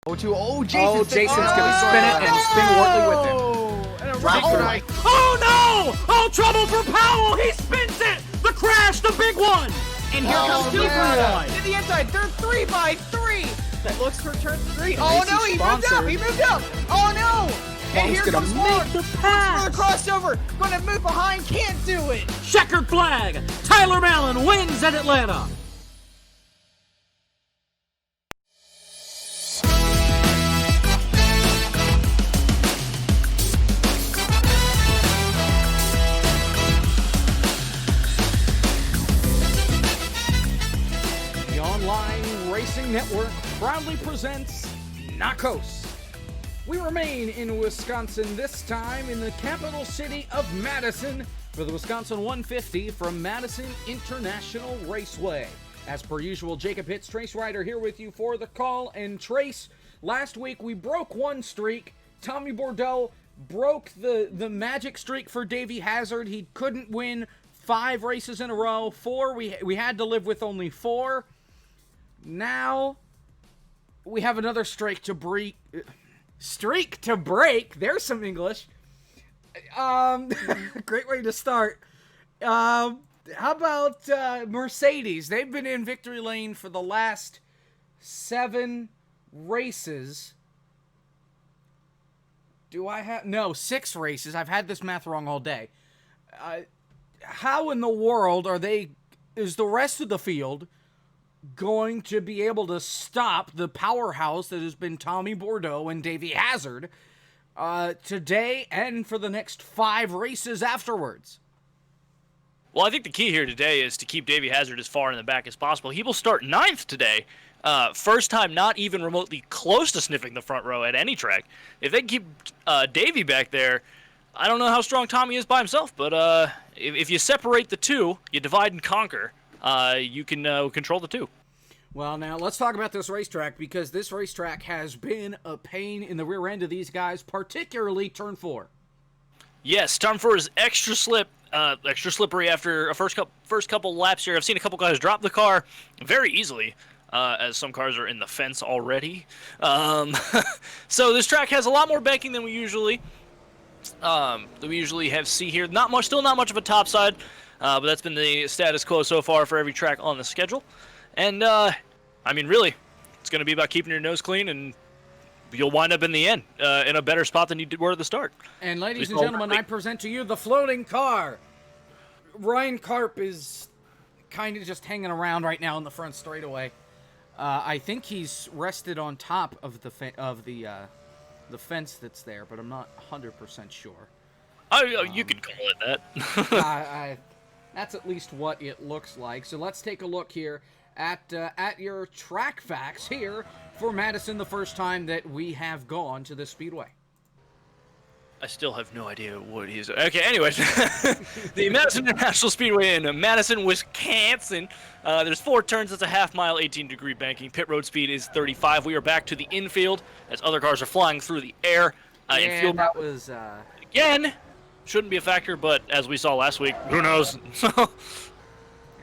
Jason's going to spin it and spin Wortley with him. And a right. Oh no! Oh, trouble for Powell! He spins it! The crash, the big one! And here comes two for one. To the inside, they're 3 by 3. That looks for turn 3. Oh no, he moved up! He moved up! Oh no! And here comes Wong. The pass. For the crossover. Gonna move behind, can't do it. Checkered flag. Tyler Mallon wins at Atlanta. The Online Racing Network proudly presents NACOS. We remain in Wisconsin, this time in the capital city of Madison, for the Wisconsin 150 from Madison International Raceway. As per usual, Jacob Hitz, Trace Ryder here with you for the call. And Trace, last week we broke one streak. Tommy Bordeaux broke the magic streak for Davey Hazard. He couldn't win 5 races in a row. 4, we had to live with only 4. Now we have another streak to break. There's some English. Great way to start. How about Mercedes? They've been in victory lane for the last 7 races. 6 races. I've had this math wrong all day. How in the world is the rest of the field going to be able to stop the powerhouse that has been Tommy Bordeaux and Davey Hazard today and for the next 5 races afterwards? Well, I think the key here today is to keep Davey Hazard as far in the back as possible. He will start 9th today. First time not even remotely close to sniffing the front row at any track. If they keep Davey back there, I don't know how strong Tommy is by himself, but if you separate the two, you divide and conquer, you can control the two. Well, now let's talk about this racetrack, because this racetrack has been a pain in the rear end of these guys, particularly turn 4. Yes, turn 4 is extra slippery after a first couple laps here. I've seen a couple guys drop the car very easily, as some cars are in the fence already. So this track has a lot more banking than we usually see here. Still not much of a topside, but that's been the status quo so far for every track on the schedule. And, I mean, really, it's going to be about keeping your nose clean, and you'll wind up in the end in a better spot than you were at the start. And ladies and gentlemen, I present to you the floating car. Ryan Karp is kind of just hanging around right now in the front straightaway. I think he's rested on top of the fence that's there, but I'm not 100% sure. You could call it that. That's at least what it looks like. So let's take a look here at your track facts here for Madison, the first time that we have gone to the Speedway. I still have no idea what he's... Okay, anyways. The Madison International Speedway in Madison, Wisconsin. There's 4 turns. It's a half-mile, 18-degree banking. Pit road speed is 35. We are back to the infield as other cars are flying through the air. Infield that was... Again, shouldn't be a factor, but as we saw last week, who knows?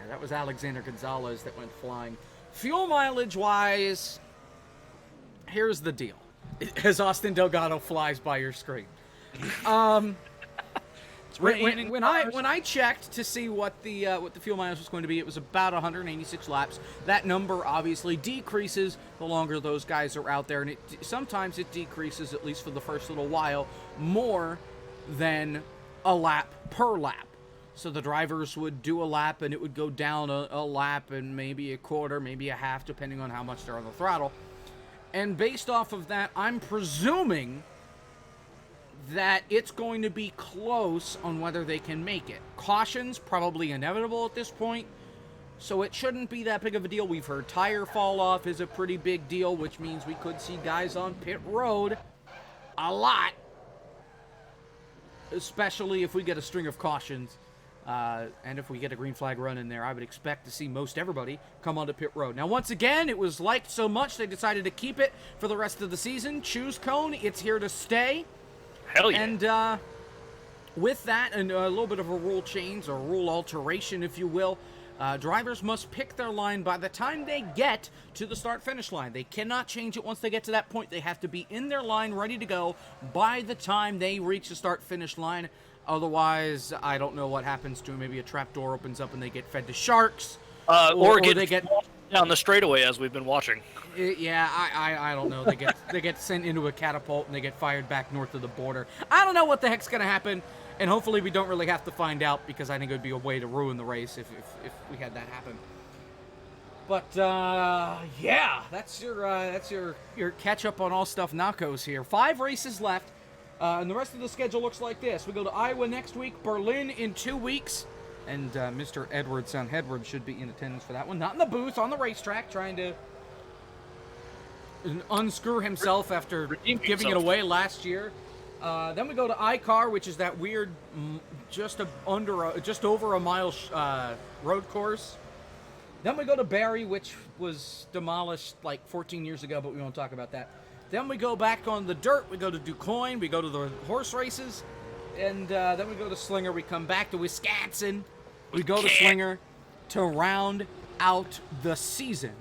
That was Alexander Gonzalez that went flying. Fuel mileage-wise, here's the deal. As Austin Delgado flies by your screen. When I checked to see what the fuel mileage was going to be, it was about 186 laps. That number obviously decreases the longer those guys are out there, and sometimes it decreases, at least for the first little while, more than a lap per lap. So the drivers would do a lap, and it would go down a lap and maybe a quarter, maybe a half, depending on how much they're on the throttle. And based off of that, I'm presuming that it's going to be close on whether they can make it. Caution's probably inevitable at this point, so it shouldn't be that big of a deal. We've heard tire fall off is a pretty big deal, which means we could see guys on pit road a lot, especially if we get a string of cautions. And if we get a green flag run in there, I would expect to see most everybody come onto pit road. Now, once again, it was liked so much they decided to keep it for the rest of the season. Choose cone, it's here to stay. Hell yeah. And with that, and a little bit of a rule change, or rule alteration, if you will, Drivers must pick their line by the time they get to the start-finish line. They cannot change it once they get to that point. They have to be in their line, ready to go, by the time they reach the start-finish line. Otherwise, I don't know what happens to them. Maybe a trap door opens up and they get fed to sharks. Or they get down the straightaway, as we've been watching. Yeah, I don't know. They get sent into a catapult and they get fired back north of the border. I don't know what the heck's going to happen. And hopefully we don't really have to find out, because I think it would be a way to ruin the race if we had that happen. But yeah, that's your catch up on all stuff NACOS here. 5 races left, and the rest of the schedule looks like this. We go to Iowa next week, Berlin in 2 weeks, and Mr. Edward Soundheadward should be in attendance for that one. Not in the booth, on the racetrack, trying to unscrew himself after giving it away last year. Then we go to ICAR, which is that weird, just over a mile road course. Then we go to Barrie, which was demolished like 14 years ago, but we won't talk about that. Then we go back on the dirt. We go to DuQuoin. We go to the horse races. And then we go to Slinger. We come back to Wisconsin. We go to Slinger to round out the season.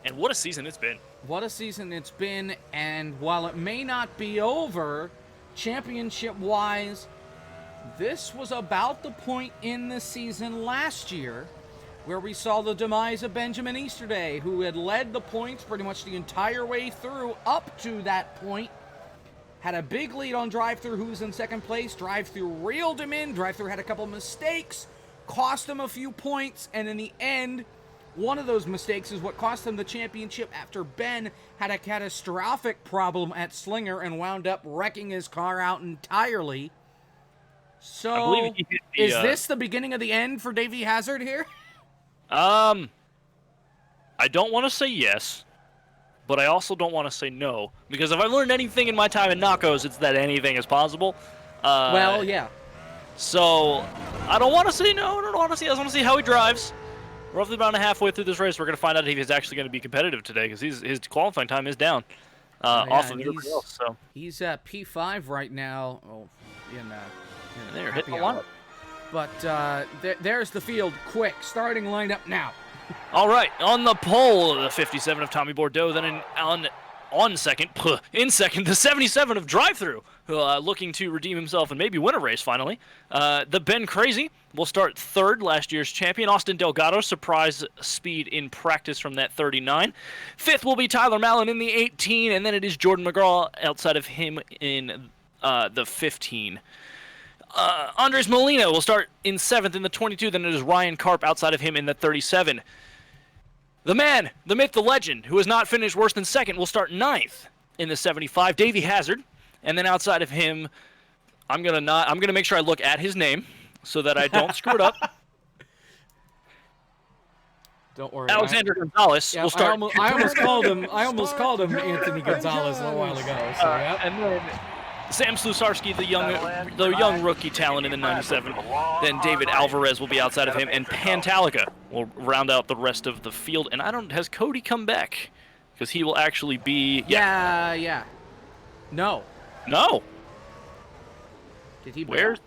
And what a season it's been. What a season it's been. And while it may not be over championship-wise, this was about the point in the season last year where we saw the demise of Benjamin Easterday, who had led the points pretty much the entire way through up to that point. Had a big lead on Drive-Thru, who was in second place. Drive-Thru reeled him in. Drive-Thru had a couple mistakes, cost him a few points, and in the end, one of those mistakes is what cost him the championship after Ben had a catastrophic problem at Slinger and wound up wrecking his car out entirely. So, is this the beginning of the end for Davey Hazard here? I don't want to say yes, but I also don't want to say no, because if I've learned anything in my time in NACOS, it's that anything is possible. Well, yeah. So, I don't want to say no, I don't want to see, I just want to see how he drives. Roughly about halfway through this race, we're going to find out if he's actually going to be competitive today, because his qualifying time is down off of everybody else. So he's at P5 right now. Oh, there, hit the one. But there's the field. Quick, starting lineup now. All right, on the pole, the 57 of Tommy Bordeaux. Then in second, the 77 of Drive-Thru, looking to redeem himself and maybe win a race finally. The Ben Crazy will start third, last year's champion. Austin Delgado, surprise speed in practice from that 39. Fifth will be Tyler Mallon in the 18, and then it is Jordan Mcgraw outside of him in the 15. Andres Molina will start in 7th in the 22, then it is Ryan Karp outside of him in the 37. The man, the myth, the legend, who has not finished worse than 2nd, will start 9th in the 75, Davey Hazard, and then outside of him, I'm gonna make sure I look at his name so that I don't screw it up. Don't worry. Alexander Gonzalez will start. I almost called him Anthony Gonzalez a little while ago. So and then Sam Slusarski, the young rookie talent in the 97. Then David Alvarez will be outside of him, and Pantalica will round out the rest of the field. And has Cody come back? Because he will actually be. Yeah. No. Did he? Where?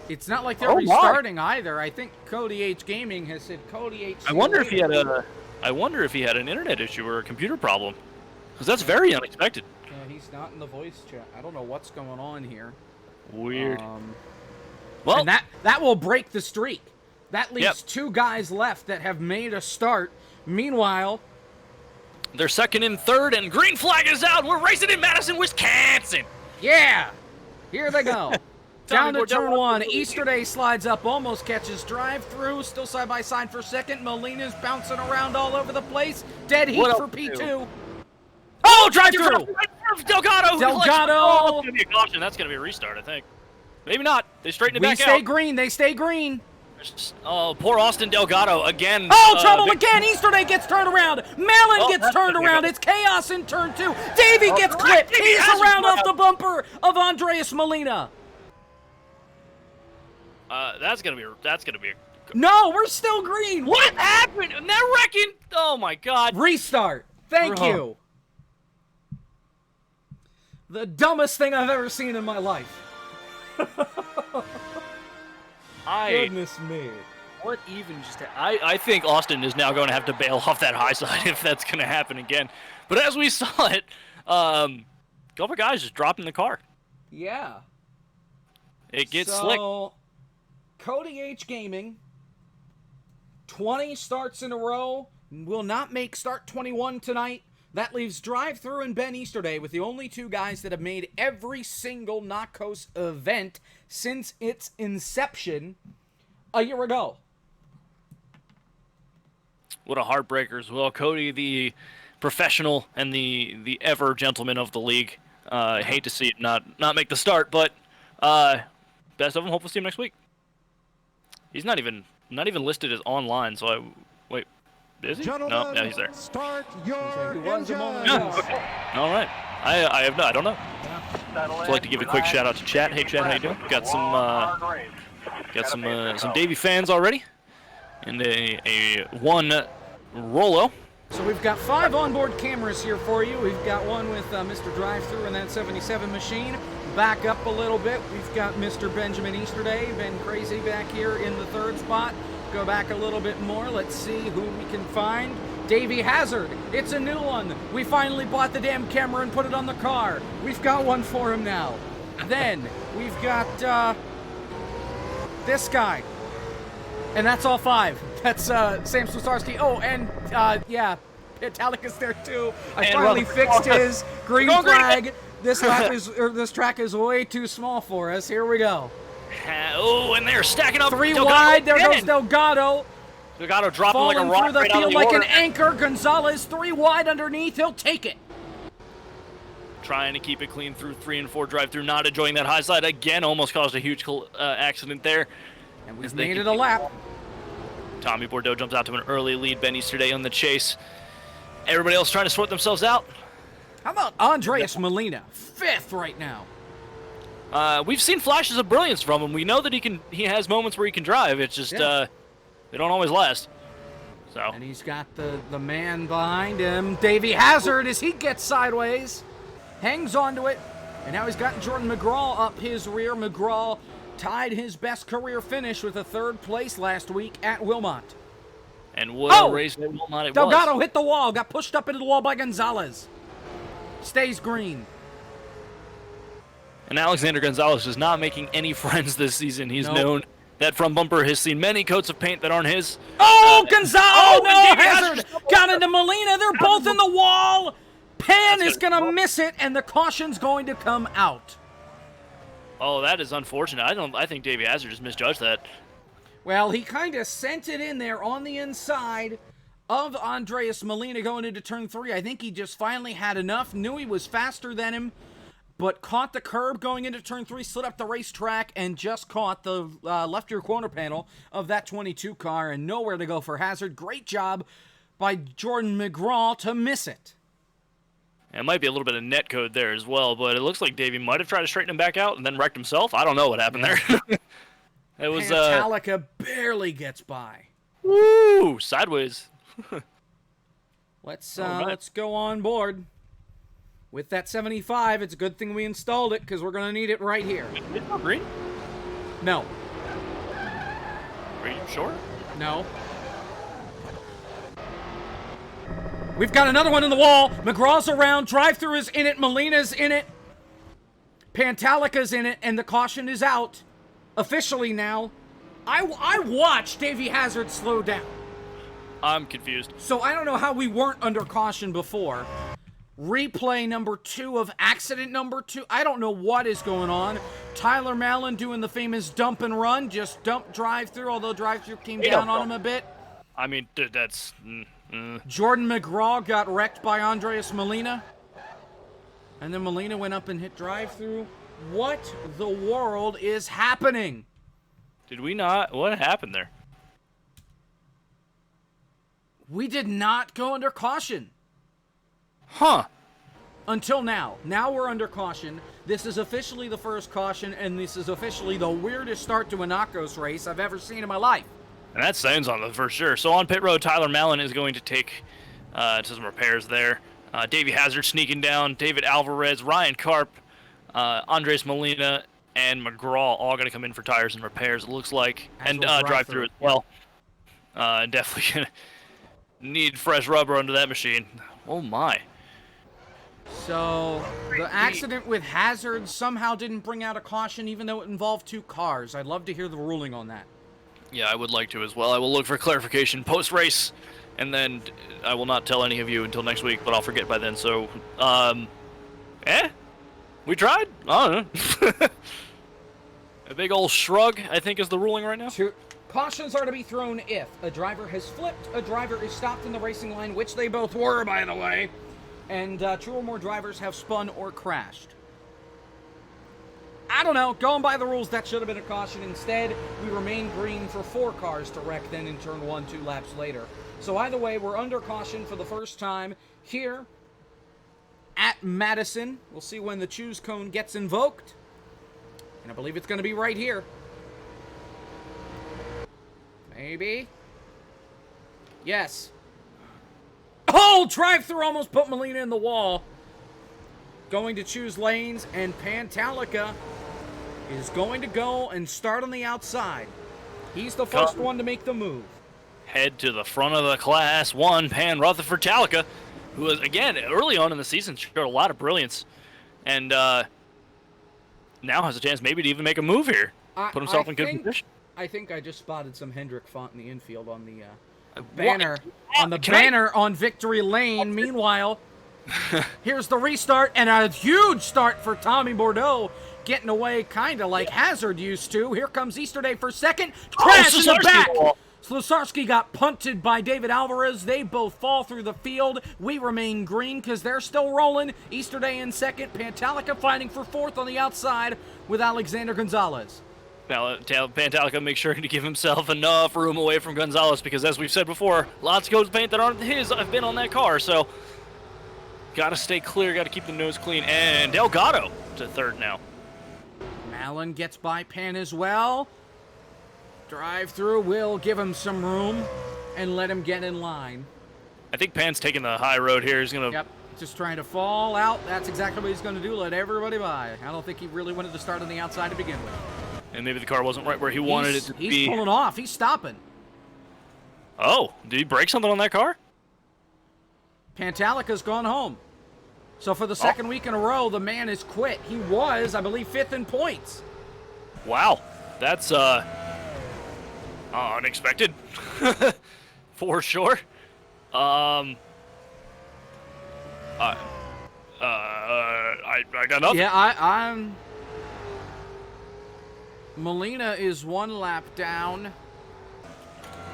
It's not like they're restarting either. I think Cody H Gaming has said Cody H. I wonder if he had an internet issue or a computer problem, because that's very unexpected. Yeah, he's not in the voice chat. I don't know what's going on here. Weird. Well, and that will break the streak. That leaves 2 guys left that have made a start. Meanwhile, they're 2nd and 3rd, and green flag is out. We're racing in Madison, Wisconsin. Yeah, here they go. Down to turn 1. Easterday slides up, almost catches Drive-Thru. Still side by side for 2nd. Molina's bouncing around all over the place. Dead heat for P2. Oh, Drive-Thru! Delgado! Oh, that's going to be a caution. That's going to be a restart, I think. Maybe not. They straighten it back out. They stay green. Oh, poor Austin Delgado again. Oh, trouble again. Easterday gets turned around. Mellon gets turned around. It's chaos in turn 2. Davey gets clipped. He's around off the bumper of Andreas Molina. That's gonna be a... No, we're still green. What happened? And they're wrecking. Oh my God. Restart. Thank you. The dumbest thing I've ever seen in my life. Goodness me. What even just? I think Austin is now going to have to bail off that high side if that's going to happen again. But as we saw it, a couple guys just dropped in the car. Yeah. It gets slick. Cody H Gaming, 20 starts in a row, will not make start 21 tonight. That leaves Drive-Thru and Ben Easterday with the only two guys that have made every single NACOS event since its inception a year ago. What a heartbreaker as well. Cody, the professional and the ever gentleman of the league. Hate to see it not make the start, but best of him. Hope we'll see him next week. He's not even listed as online, so wait. Is he? Gentlemen, no, he's there. Start your engines. Okay. All right. I don't know. I'd like to give a quick shout out to chat. Hey chat, how you doing? Got some Davey fans already, and a one Rolo. So we've got 5 onboard cameras here for you. We've got one with Mr. Drive-Thru and that 77 machine. Back up a little bit, we've got Mr. Benjamin Easterday, been crazy back here in the 3rd spot. Go back a little bit more, let's see who we can find. Davey Hazard, it's a new one. We finally bought the damn camera and put it on the car. We've got one for him now. Then we've got this guy. And that's all 5. That's Sam Slusarski. Oh, and yeah, Metallica's there too. I finally fixed his green flag. This track is way too small for us. Here we go. Oh, and they're stacking up. 3 wide. There goes Delgado. Delgado dropping like a rock through the right on field the like order. an anchor. Gonzalez 3 wide underneath. He'll take it. Trying to keep it clean through 3 and 4 Drive-Thru. Not enjoying that high side again. Almost caused a huge accident there. And we've made it a lap. Tommy Bordeaux jumps out to an early lead. Ben Easterday on the chase. Everybody else trying to sort themselves out. How about Andreas Molina, 5th right now? We've seen flashes of brilliance from him. We know that he has moments where he can drive. It's just they don't always last. So. And he's got the man behind him, Davey Hazard, as he gets sideways, hangs onto it, and now he's got Jordan Mcgraw up his rear. Mcgraw tied his best career finish with a 3rd place last week at Wilmot. And what a race at Wilmot it Delgado was. hit the wall, got pushed up into the wall by Gonzalez. Stays green. And Alexander Gonzalez is not making any friends this season. He's known that front bumper has seen many coats of paint that aren't his. Oh, Gonzalez! Oh, no! Hazard got into Molina. They're both in the wall. Pan is going to miss it, and the caution's going to come out. Oh, that is unfortunate. I think Davey Hazard just misjudged that. Well, he kind of sent it in there on the inside of Andreas Molina going into turn 3. I think he just finally had enough, knew he was faster than him, but caught the curb going into turn 3, slid up the racetrack, and just caught the left rear corner panel of that 22 car, and nowhere to go for Hazard. Great job by Jordan Mcgraw to miss it. It might be a little bit of net code there as well, but it looks like Davey might have tried to straighten him back out and then wrecked himself. I don't know what happened there. It was Metallica barely gets by. Woo! Sideways. Let's go on board. With that 75, it's a good thing we installed it because we're going to need it right here. It's not green? No. Are you sure? No. We've got another one in the wall. McGraw's around. Drive-Thru is in it. Molina's in it. Pantalica's in it. And the caution is out. Officially now. I watched Davey Hazard slow down. I'm confused. So I don't know how we weren't under caution before. Replay number 2 of accident number 2. I don't know what is going on. Tyler Mallon doing the famous dump and run. Just dump Drive-Thru, although Drive-Thru came down on him a bit. I mean, that's... Jordan Mcgraw got wrecked by Andreas Molina. And then Molina went up and hit Drive-Thru. What the world is happening? Did we not? What happened there? We did not go under caution. Huh. Until now. Now we're under caution. This is officially the first caution, and this is officially the weirdest start to a NACOS race I've ever seen in my life. And that sounds on them for sure. So on pit road, Tyler Mallon is going to take some repairs there. Davey Hazard sneaking down, David Alvarez, Ryan Karp, Andres Molina, and Mcgraw all going to come in for tires and repairs, it looks like. And Drive-Thru as well. Definitely gonna need fresh rubber under that machine. Oh my. So, the accident with Hazard somehow didn't bring out a caution, even though it involved 2 cars. I'd love to hear the ruling on that. Yeah, I would like to as well. I will look for clarification post-race, and then I will not tell any of you until next week, but I'll forget by then, so, we tried? I don't know. A big old shrug, I think, is the ruling right now. 2 cautions are to be thrown if a driver has flipped, a driver is stopped in the racing line, which they both were, by the way, and 2 or more drivers have spun or crashed. I don't know. Going by the rules, that should have been a caution. Instead, we remain green for 4 cars to wreck then in turn 1 2 laps later. So either way, we're under caution for the first time here at Madison. We'll see when the choose cone gets invoked. And I believe it's going to be right here. Maybe. Yes. Oh, drive-through almost put Molina in the wall. Going to choose lanes, and Pantalica is going to go and start on the outside. He's the first one to make the move. Head to the front of the Class 1, Pan Rutherford Talica, who was, again, early on in the season, showed a lot of brilliance. And now has a chance maybe to even make a move here. Put himself in good position. I think I just spotted some Hendrick font in the infield on the banner. On the banner on Victory Lane. Meanwhile, here's the restart and a huge start for Tommy Bordeaux. Getting away kind of like Hazard used to. Here comes Easterday for second. Crash in the back. Slosarski got punted by David Alvarez. They both fall through the field. We remain green because they're still rolling. Easterday in second. Pantalica fighting for 4th on the outside with Alexander Gonzalez. Now, Pantalica makes sure to give himself enough room away from Gonzalez because, as we've said before, lots of coats of paint that aren't his have been on that car, so got to stay clear, got to keep the nose clean. And Delgado to 3rd now. Mallon gets by Pan as well. Drive-through will give him some room and let him get in line. I think Pan's taking the high road here. He's going to... Yep, just trying to fall out. That's exactly what he's going to do, let everybody by. I don't think he really wanted to start on the outside to begin with. And maybe the car wasn't right where he wanted it to be. He's pulling off. He's stopping. Oh, did he break something on that car? Pantalica's gone home. So for the second week in a row, the man has quit. He was, I believe, 5th in points. Wow, that's unexpected, for sure. I got nothing. Yeah, I'm. Molina is 1 lap down.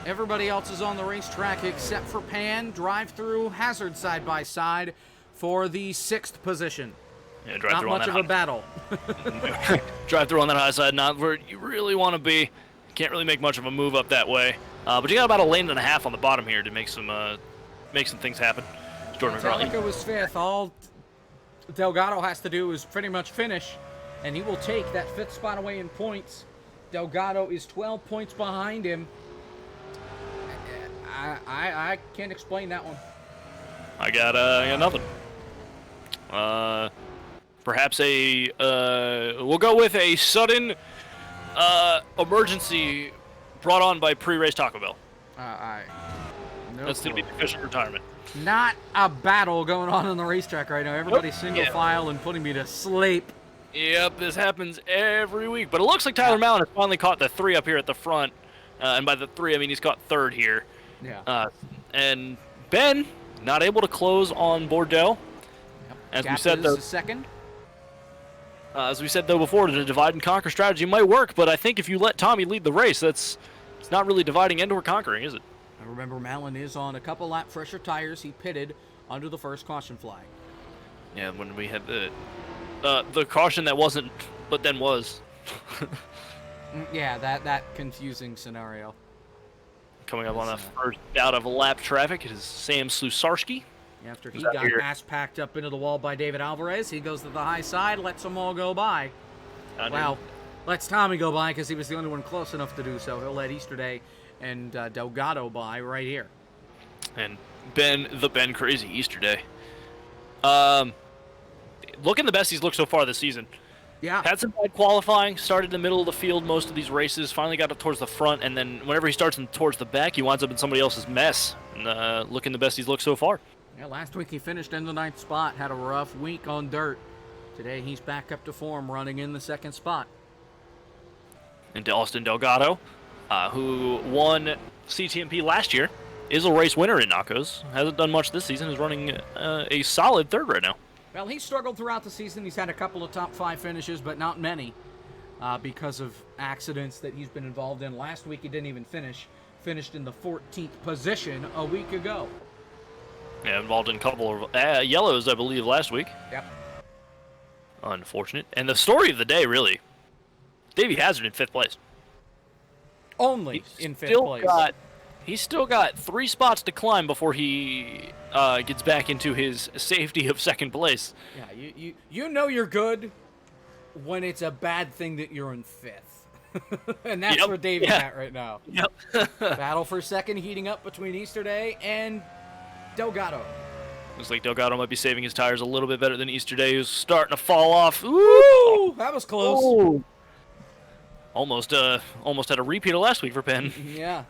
Everybody else is on the racetrack except for Pan. Drive-through, Hazard side by side for the 6th position. Yeah, not much of a battle. Drive-through on that high side, not where you really want to be. Can't really make much of a move up that way. But you got about a lane and a half on the bottom here to make some things happen. Jordan McGraw. Pantalica was 5th. All Delgado has to do is pretty much finish, and he will take that 5th spot away in points. Delgado is 12 points behind him. I can't explain that one. I got nothing. Perhaps we'll go with a sudden emergency brought on by pre-race Taco Bell. That's going to be the official retirement. Not a battle going on the racetrack right now. Everybody's single file and putting me to sleep. Yep, this happens every week. But it looks like Tyler Mallon has finally caught the 3 up here at the front. And by the 3, I mean he's caught 3rd here. Yeah. And Ben, not able to close on Bordeaux. Yep. As we said, though, second. As we said, though, before, the divide and conquer strategy might work, but I think if you let Tommy lead the race, it's not really dividing and or conquering, is it? I remember Mallon is on a couple lap fresher tires. He pitted under the first caution flag. Yeah, when we had the caution that wasn't, but then was. Yeah, that confusing scenario. Coming up on the first out of lap traffic is Sam Slosarski. After he got ass packed up into the wall by David Alvarez, he goes to the high side, lets them all go by. Wow. Lets Tommy go by because he was the only one close enough to do so. He'll let Easterday and Delgado by right here. And Ben Crazy Easterday. Looking the best he's looked so far this season. Yeah. Had some bad qualifying, started in the middle of the field most of these races, finally got up towards the front, and then whenever he starts towards the back, he winds up in somebody else's mess. And, looking the best he's looked so far. Yeah, last week he finished in the 9th spot, had a rough week on dirt. Today he's back up to form, running in the 2nd spot. And Austin Delgado, who won CTMP last year, is a race winner in NACOS. Hasn't done much this season, is running a solid 3rd right now. Well, he's struggled throughout the season. He's had a couple of top 5 finishes, but not many because of accidents that he's been involved in. Last week he didn't even finish. Finished in the 14th position a week ago. Yeah, involved in a couple of yellows, I believe, last week. Yep. Unfortunate. And the story of the day, really, Davey Hazard in 5th place. Only in 5th place. He's still got 3 spots to climb before he gets back into his safety of 2nd place. Yeah, you know you're good when it's a bad thing that you're in 5th. And that's where Davey's at right now. Yep. Battle for 2nd heating up between Easter Day and Delgado. Looks like Delgado might be saving his tires a little bit better than Easter Day, who's starting to fall off. Ooh! That was close. Ooh. Almost had a repeat of last week for Penn. Yeah.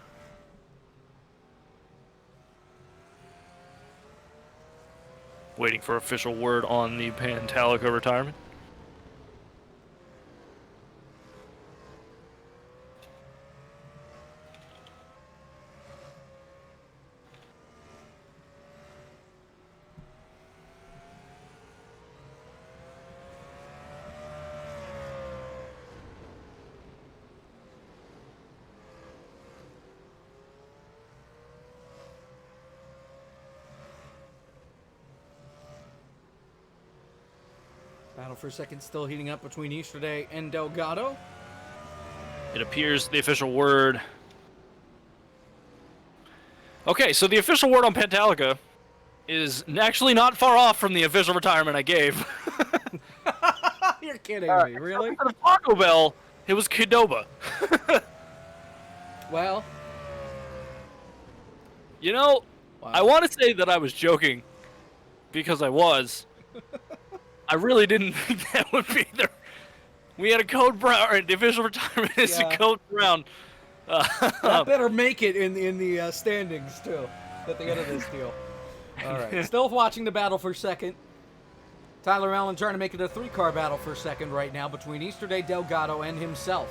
Waiting for official word on the Pantalico retirement. Battle for 2nd still heating up between Easter Day and Delgado. It appears the official word. Okay, so the official word on Pantalica is actually not far off from the official retirement I gave. You're kidding me, really? For the Taco Bell, it was Qdoba. Well, you know, wow. I want to say that I was joking because I was. I really didn't think that would be there. We had a code brown, or the official retirement is a code brown. That better make it in the standings, too, at the end of this deal. All right, still watching the battle for 2nd. Tyler Allen trying to make it a 3-car battle for 2nd right now between Easter Day, Delgado, and himself.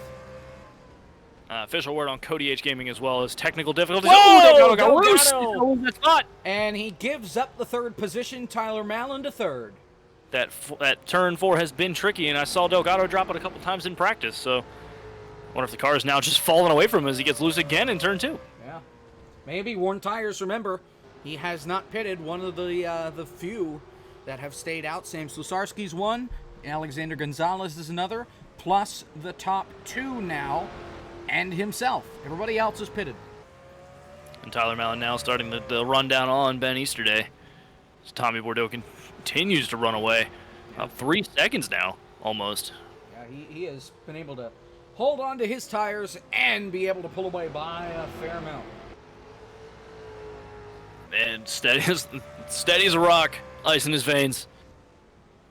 Official word on Cody H Gaming as well as technical difficulties. Whoa! Delgado got loose! That's not. And he gives up the 3rd position. Tyler Mallon to 3rd. That turn 4 has been tricky, and I saw Delgado drop it a couple times in practice, so I wonder if the car is now just falling away from him as he gets loose again in turn 2. Yeah. Maybe worn tires. Remember, he has not pitted. One of the few that have stayed out. Sam Slusarski's one. Alexander Gonzalez is another. Plus the top 2 now, and himself. Everybody else is pitted. And Tyler Mallon now starting the rundown on Ben Easterday. As Tommy Bordeaux continues to run away. 3 seconds now, almost. Yeah, he has been able to hold on to his tires and be able to pull away by a fair amount. And steady as a rock, ice in his veins.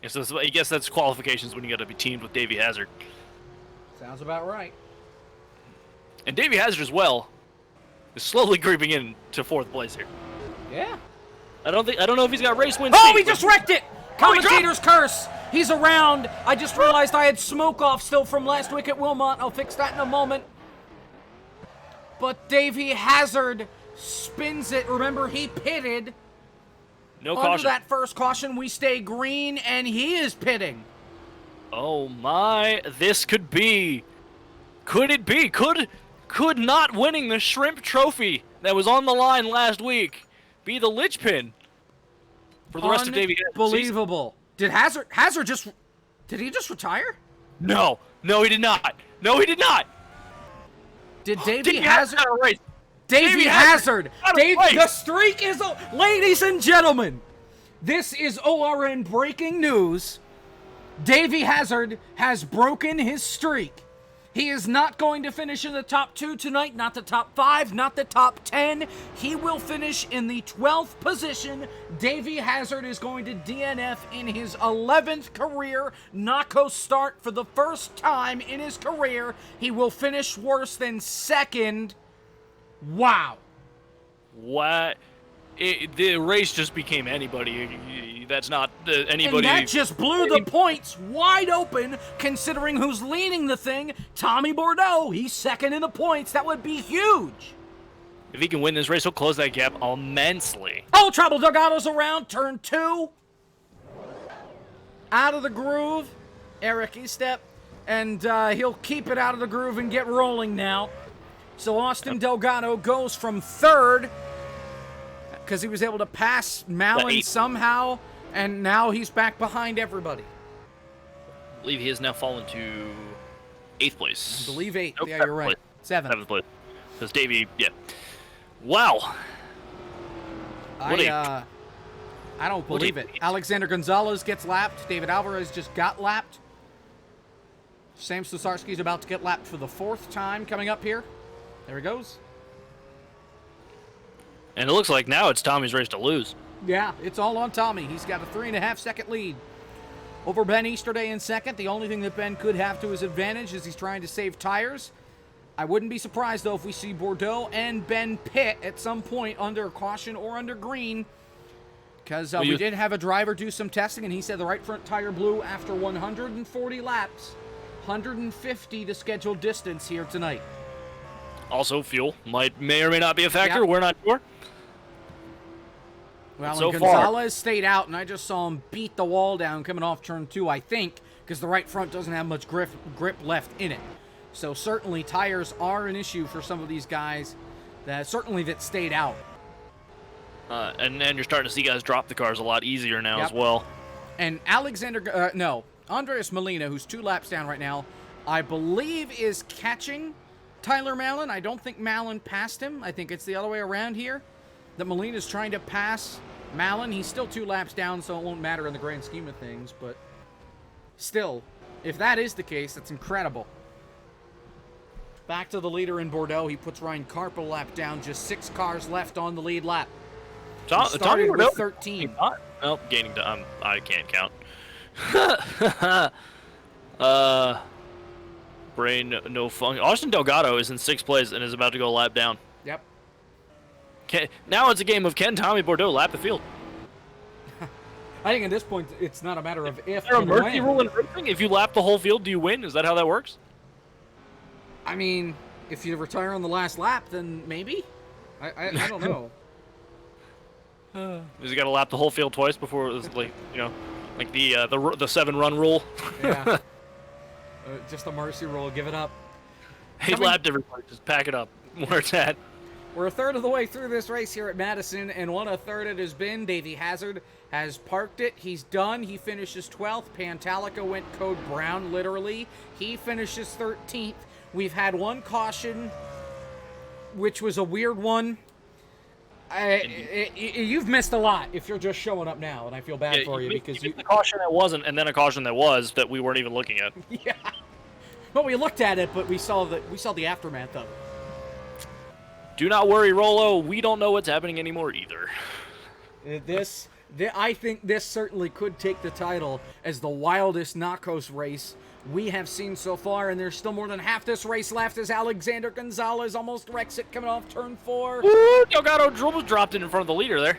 I guess that's qualifications when you got to be teamed with Davey Hazard. Sounds about right. And Davey Hazard as well is slowly creeping in to 4th place here. Yeah. I don't know if he's got race win. Oh, he just wrecked it! Commentator's curse. He's around. I just realized I had smoke off still from last week at Wilmot. I'll fix that in a moment. But Davey Hazard spins it. Remember, he pitted. No Under caution. that first caution, we stay green, and he is pitting. Oh my, this could be. Could it be? Could not winning the shrimp trophy that was on the line last week be the linchpin for the rest of Davey Hazard's season? Unbelievable. Did Hazard just retire? No, he did not. No, he did not. Did Davey Hazard had a race. Davey Hazard. had a race. The streak is ladies and gentlemen. This is ORN breaking news. Davey Hazard has broken his streak. He is not going to finish in the top 2 tonight, not the top 5, not the top 10. He will finish in the 12th position. Davey Hazard is going to DNF in his 11th career NACOS start for the first time in his career. He will finish worse than second. Wow. What? The race just became anybody. That's not anybody. And that just blew the points wide open, considering who's leading the thing. Tommy Bordeaux, he's second in the points. That would be huge. If he can win this race, he'll close that gap immensely. Oh, Trouble Delgado's around, turn 2. Out of the groove. Eric Estep. And he'll keep it out of the groove and get rolling now. So Austin Delgado goes from 3rd, because he was able to pass Malin somehow, and now he's back behind everybody. I believe he has now fallen to 8th place. I believe 8th. Nope, Yeah, you're right. 7th place. Because Davey, yeah. Wow. I don't believe it. Alexander Gonzalez gets lapped. David Alvarez just got lapped. Sam Slusarski's about to get lapped for the 4th time coming up here. There he goes. And it looks like now it's Tommy's race to lose. Yeah, it's all on Tommy. He's got a 3.5-second lead over Ben Easterday in 2nd. The only thing that Ben could have to his advantage is he's trying to save tires. I wouldn't be surprised, though, if we see Bordeaux and Ben pit at some point under caution or under green, because we did have a driver do some testing, and he said the right front tire blew after 140 laps. 150 to scheduled distance here tonight. Also, fuel may or may not be a factor. Yep. We're not sure. Well, so Gonzalez stayed out, and I just saw him beat the wall down coming off turn 2, I think, because the right front doesn't have much grip left in it. So certainly tires are an issue for some of these guys that stayed out. And you're starting to see guys drop the cars a lot easier now as well. And Andres Molina, who's 2 laps down right now, I believe is catching Tyler Malin. I don't think Malin passed him. I think it's the other way around here. That Molina's trying to pass Malin. He's still 2 laps down, so it won't matter in the grand scheme of things. But still, if that is the case, that's incredible. Back to the leader in Bordeaux. He puts Ryan Karp a lap down. Just 6 cars left on the lead lap. Started with 13. Well, gaining time. I can't count. Brain no function. Austin Delgado is in 6th place and is about to go a lap down. Yep. Now it's a game of can Tommy Bordeaux lap the field? I think at this point it's not a matter of if. Is there a mercy rule in racing? If you lap the whole field, do you win? Is that how that works? I mean, if you retire on the last lap, then maybe. I don't know. Is he got to lap the whole field twice before it's like the 7-run rule? Yeah. Just a mercy rule. Give it up. He lapped everybody. Just pack it up. Where it's at. We're a third of the way through this race here at Madison, and what a third it has been. Davey Hazard has parked it. He's done. He finishes 12th. Pantalica went code brown, literally. He finishes 13th. We've had 1 caution, which was a weird one. You've missed a lot if you're just showing up now, and I feel bad for you because you a caution that wasn't, and then a caution that was that we weren't even looking at. Yeah, but we looked at it, but we saw the aftermath of it. Do not worry, Rolo. We don't know what's happening anymore either. I think this certainly could take the title as the wildest NACOS race we have seen so far, and there's still more than half this race left as Alexander Gonzalez almost wrecks it coming off turn 4. Ooh, Delgado almost dropped it in front of the leader there.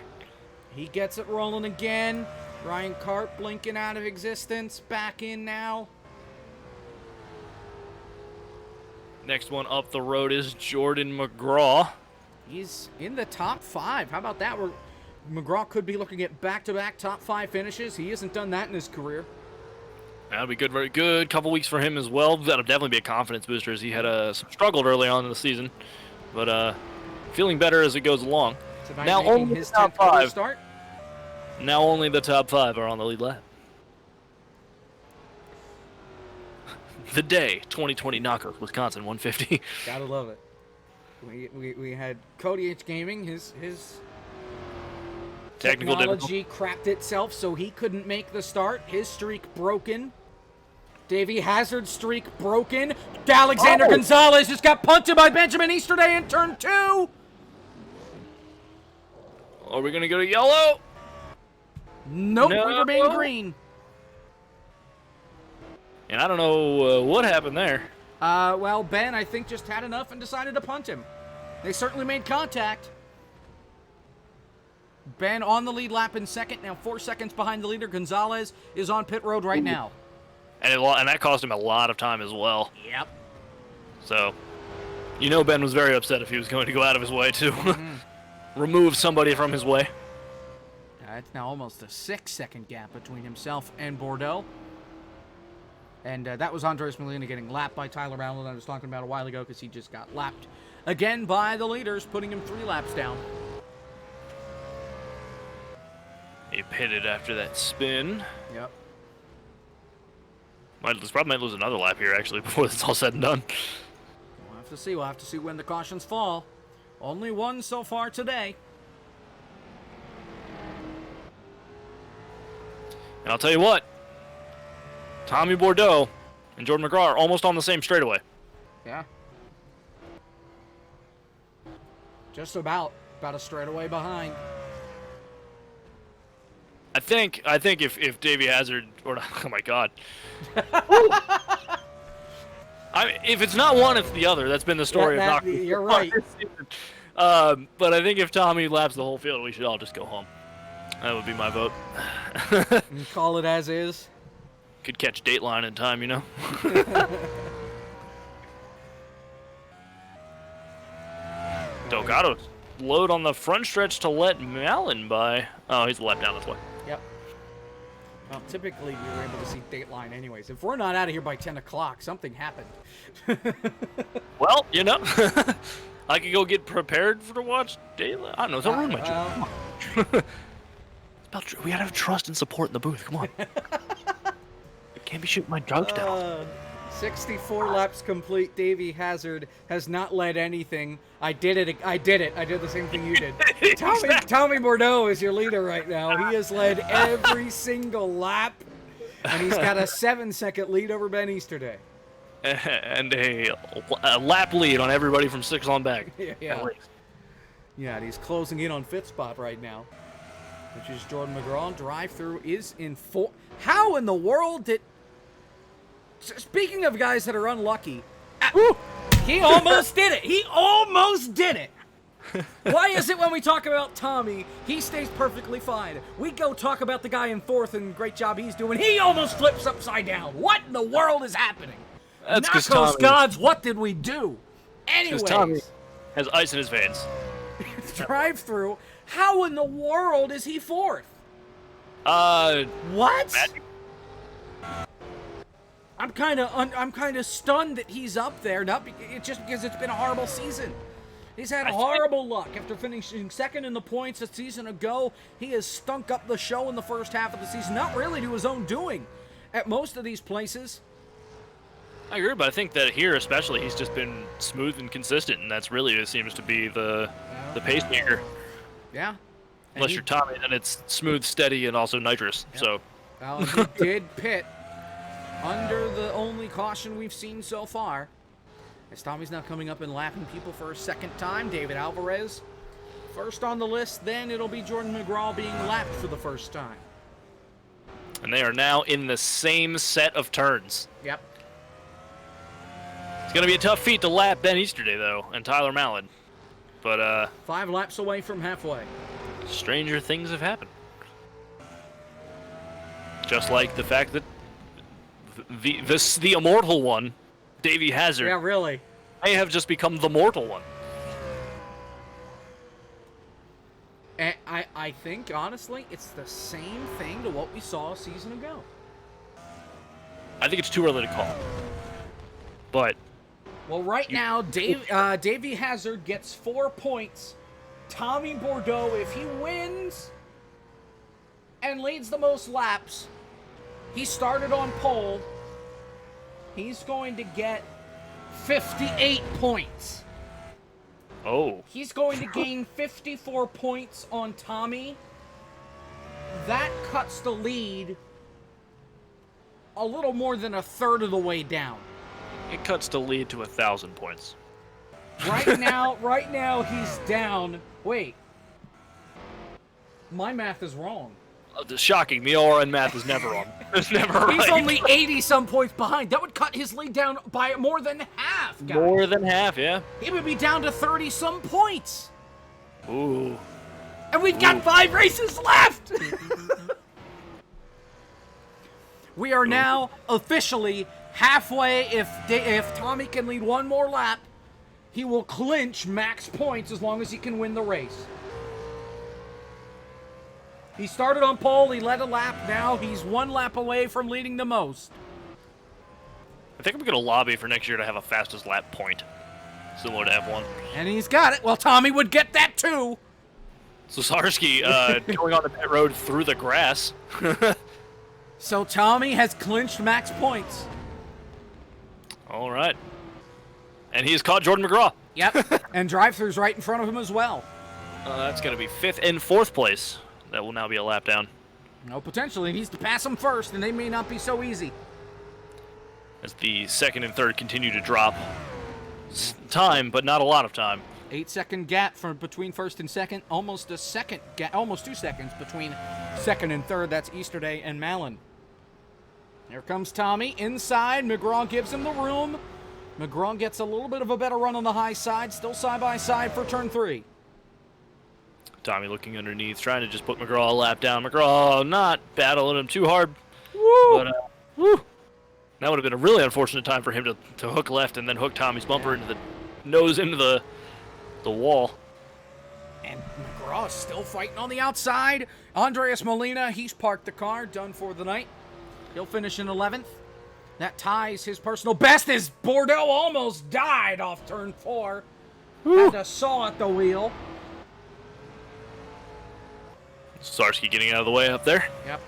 He gets it rolling again. Ryan Karp blinking out of existence. Back in now. Next one up the road is Jordan Mcgraw. He's in the top 5. How about that? Mcgraw could be looking at back-to-back top 5 finishes. He hasn't done that in his career. That'll be good, very good. Couple weeks for him as well. That'll definitely be a confidence booster as he had struggled early on in the season, but feeling better as it goes along. Now only his top 5. Start. Now only the top 5 are on the lead lap. The day 2020 NACOS Wisconsin 150. Gotta love it. We had Cody H Gaming. His technology crapped itself, so he couldn't make the start. His streak broken. Davey Hazard's streak broken. Alexander Gonzalez just got punted by Benjamin Easterday in turn 2. Are we going to go to yellow? Nope, No. we remain green. And I don't know what happened there. Well, Ben, I think, just had enough and decided to punt him. They certainly made contact. Ben on the lead lap in second, now 4 seconds behind the leader. Gonzalez is on pit road right now. And that cost him a lot of time as well. Yep. So, Ben was very upset if he was going to go out of his way to remove somebody from his way. It's now almost a 6-second gap between himself and Bordeaux. And that was Andres Molina getting lapped by Tyler Allen, I was talking about a while ago, because he just got lapped again by the leaders, putting him 3 laps down. He pitted after that spin. Yep. Probably might lose another lap here, actually, before it's all said and done. We'll have to see. We'll have to see when the cautions fall. Only one so far today. And I'll tell you what, Tommy Bordeaux and Jordan Mcgraw are almost on the same straightaway. Yeah. Just about a straightaway behind. I think if Davey Hazard or oh my God, if it's not one, it's the other. That's been the story of NACOS. You're right. But I think if Tommy laps the whole field, we should all just go home. That would be my vote. And call it as is. Could catch Dateline in time, Delgado's load on the front stretch to let Malin by. Oh, he's a lap down this way. Yep. Well, typically we were able to see Dateline anyways. If we're not out of here by 10 o'clock, something happened. Well, I could go get prepared to watch Dateline. I don't know. Don't ruin my job. We gotta have trust and support in the booth. Come on. Can't be shooting my drugs down. 64 laps complete. Davey Hazard has not led anything. I did it. I did the same thing you did. Tommy Bordeaux is your leader right now. He has led every single lap, and he's got a 7-second lead over Ben Easterday. And a lap lead on everybody from 6 on back. Yeah. Yeah, and he's closing in on 5th spot right now, which is Jordan Mcgraw. Drive-through is in 4. How in the world did... Speaking of guys that are unlucky, he almost did it. He almost did it. Why is it when we talk about Tommy, he stays perfectly fine? We go talk about the guy in 4th and great job he's doing. He almost flips upside down. What in the world is happening? That's because NACOS gods, what did we do? Anyways. Anyways. Tommy has ice in his veins. Drive-through. How in the world is he 4th? What? Magic. I'm kind of stunned that he's up there. It's just because it's been a horrible season. He's had horrible luck after finishing 2nd in the points a season ago. He has stunk up the show in the first half of the season, not really to his own doing at most of these places. I agree, but I think that here especially he's just been smooth and consistent, and that's really it seems to be the pacemaker. Yeah. Unless you're Tommy, then it's smooth, steady, and also nitrous. Yep. So. Well, he did pit under the only caution we've seen so far. As Tommy's now coming up and lapping people for a 2nd time. David Alvarez first on the list. Then it'll be Jordan Mcgraw being lapped for the 1st time. And they are now in the same set of turns. Yep. It's going to be a tough feat to lap Ben Easterday, though, and Tyler Mallon. But, 5 laps away from halfway. Stranger things have happened. Just like the fact that the immortal one, Davey Hazard, Yeah, really. may have just become the mortal one. And I think, honestly, it's the same thing to what we saw a season ago. I think it's too early to call. But Well, right now, Davey Hazard gets 4 points. Tommy Bordeaux, if he wins and leads the most laps, he started on pole, he's going to get 58 points. oh, He's going to gain 54 points on Tommy. That cuts the lead a little more than a third of the way down. It cuts the lead to 1,000 points. Right now he's down. Wait. My math is wrong. Shocking. The ORN math is never on. It's never right. He's only 80-some points behind. That would cut his lead down by more than half, guys. More than half, yeah. He would be down to 30-some points. Ooh. And we've got 5 races left! We are now officially halfway. If Tommy can lead one more lap, he will clinch max points as long as he can win the race. He started on pole, he led a lap, now he's 1 lap away from leading the most. I think I'm going to lobby for next year to have a fastest lap point, similar to F1. And he's got it. Well, Tommy would get that too. So Sarsky going on the pit road through the grass. So Tommy has clinched max points. All right. And he's caught Jordan Mcgraw. Yep. And drive-through's right in front of him as well. That's going to be 5th and 4th place. That will now be a lap down. No, potentially. He needs to pass them first, and they may not be so easy. As the 2nd and 3rd continue to drop time, but not a lot of time. 8-second gap between 1st and 2nd. Almost a second gap, almost 2 seconds between 2nd and 3rd. That's Easterday and Malin. Here comes Tommy inside. Mcgraw gives him the room. Mcgraw gets a little bit of a better run on the high side. Still side by side for turn 3. Tommy looking underneath, trying to just put Mcgraw a lap down. Mcgraw not battling him too hard. Woo! But, that would have been a really unfortunate time for him to hook left and then hook Tommy's bumper into the nose into the wall. And McGraw is still fighting on the outside. Andreas Molina, he's parked the car, done for the night. He'll finish in 11th. That ties his personal best as Bordeaux almost died off turn 4. Had to saw at the wheel. Sarsky getting out of the way up there. Yep.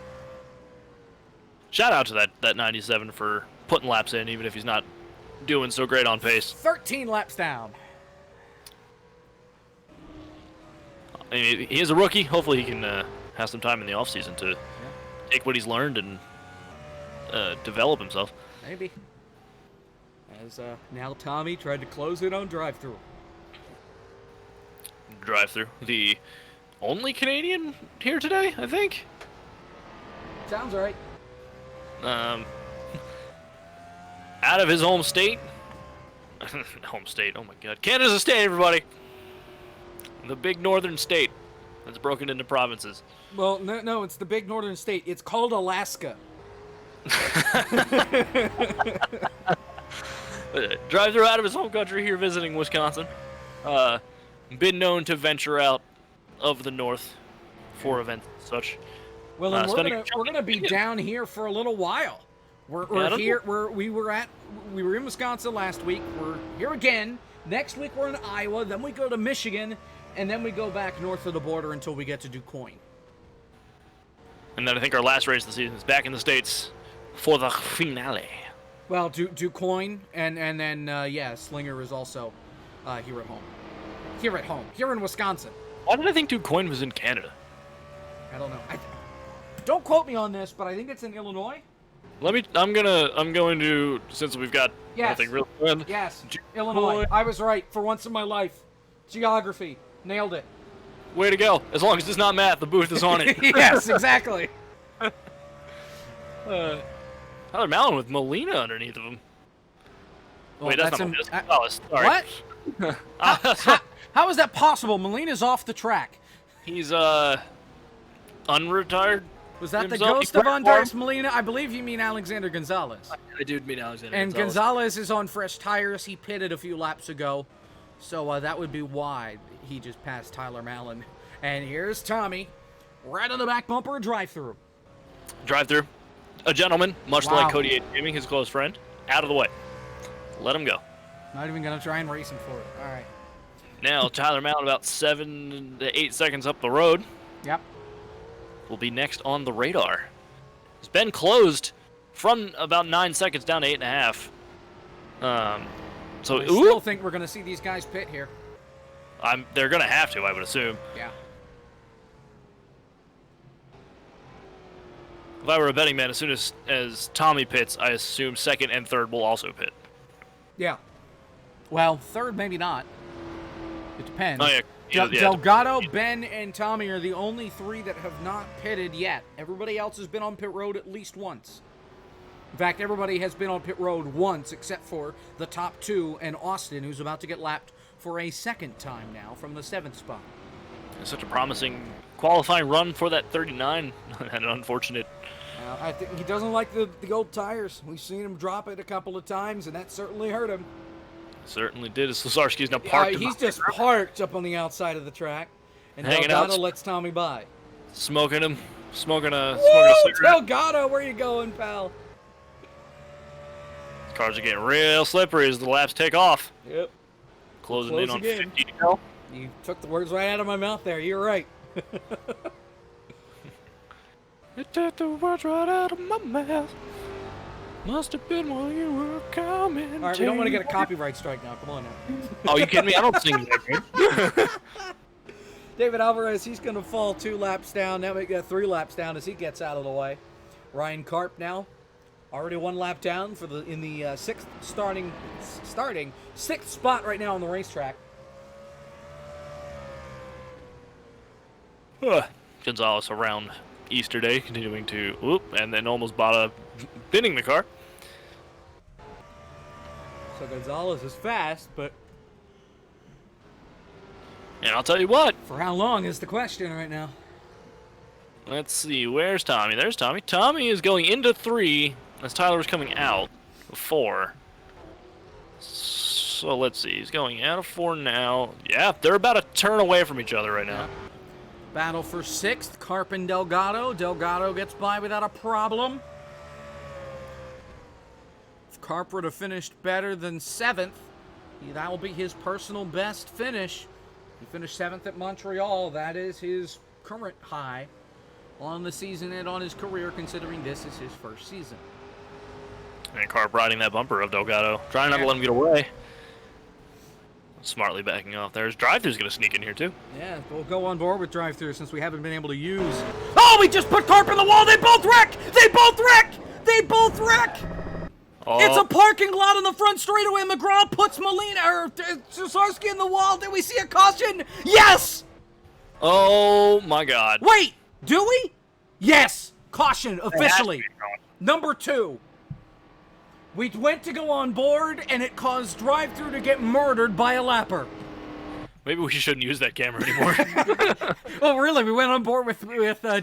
Shout out to that 97 for putting laps in, even if he's not doing so great on pace. 13 laps down. I mean, he is a rookie. Hopefully he can have some time in the offseason to take what he's learned and develop himself. Maybe. As now Tommy tried to close it on drive-through. Drive-through. The only Canadian here today, I think. Sounds right. Out of his home state. Home state, oh my god. Canada's a state, everybody. The big northern state that's broken into provinces. Well, no, it's the big northern state. It's called Alaska. Drive-through out of his home country here visiting Wisconsin. Been known to venture out of the north for events and such. Well, then we're gonna be down here for a little while. We're here. We were in Wisconsin last week. We're here again. Next week we're in Iowa. Then we go to Michigan, and then we go back north of the border until we get to DuQuoin. And then I think our last race of the season is back in the States for the finale. Well, DuQuoin, and then Slinger is also here at home. Here in Wisconsin. Why did I think DuQuoin was in Canada? I don't know. Don't quote me on this, but I think it's in Illinois. I'm going to, since we've got nothing real good. Yes, Illinois. I was right for once in my life. Geography. Nailed it. Way to go. As long as it's not math, the booth is on it. Yes, exactly. Tyler Malin with Molina underneath of him. Well, wait, that's not Molina. Gonzalez. Sorry. What? How is that possible? Molina's off the track. He's, unretired. Was that the ghost of Andres Molina? I believe you mean Alexander Gonzalez. I do mean Alexander And Gonzalez is on fresh tires. He pitted a few laps ago. So that would be why he just passed Tyler Malin. And here's Tommy. Right on the back bumper, drive-through. Drive-through. A gentleman, much like Cody Gaming, his close friend. Out of the way. Let him go. Not even going to try and race him for it. All right. Now, Tyler Malin about 7 to 8 seconds up the road. Yep. Will be next on the radar. It's been closed from about 9 seconds down to 8.5. So I still think we're going to see these guys pit here. They're going to have to, I would assume. Yeah. If I were a betting man, as soon as Tommy pits, I assume second and third will also pit. Yeah. Well, third maybe not. It depends. Oh, yeah. Delgado, Ben, and Tommy are the only three that have not pitted yet. Everybody else has been on pit road at least once. In fact, everybody has been on pit road once except for the top two and Austin, who's about to get lapped for a second time now from the 7th spot. It's such a promising qualifying run for that 39. And an unfortunate. I think he doesn't like the old tires. We've seen him drop it a couple of times, and that certainly hurt him. Certainly did. Sluzarski's now parked. He's just parked up on the outside of the track, and Delgado lets Tommy by. Smoking him. Smoking a cigarette. Delgado, where you going, pal? Cars are getting real slippery as the laps take off. Yep. Closing in on 50 to go. You took the words right out of my mouth there. You're right. You took the words right out of my mouth. Must have been while you were coming. All right, we don't want to get a copyright strike now. Come on now. Oh, you kidding me? I don't sing that game. David Alvarez, he's going to fall 2 laps down. Now we got 3 laps down as he gets out of the way. Ryan Karp now, already 1 lap down for in the starting 6th spot right now on the racetrack. Gonzalez around Easter Day, continuing to whoop, and then almost binning the car. So Gonzalez is fast, but and I'll tell you what. For how long is the question right now? Let's see, where's Tommy? There's Tommy. Tommy is going into 3 as Tyler is coming out of 4. So let's see, he's going out of 4 now. Yeah, they're about a turn away from each other right now. Yeah. Battle for 6th, Karp and Delgado. Delgado gets by without a problem. If Karp were to finish better than 7th, that will be his personal best finish. He finished 7th at Montreal. That is his current high on the season and on his career, considering this is his first season. And Karp riding that bumper of Delgado, trying not to let him get away. Smartly backing off there. His drive-thru's going to sneak in here, too. Yeah, we'll go on board with drive-thru since we haven't been able to use... Oh, we just put Karp in the wall! They both wreck! They both wreck! They both wreck! Oh. It's a parking lot on the front straightaway. Mcgraw puts Molina, or Susarsky in the wall. Did we see a caution? Yes! Oh, my God. Wait, do we? Yes! Caution, officially. Number 2. We went to go on board, and it caused drive-thru to get murdered by a lapper. Maybe we shouldn't use that camera anymore. Well, really, we went on board with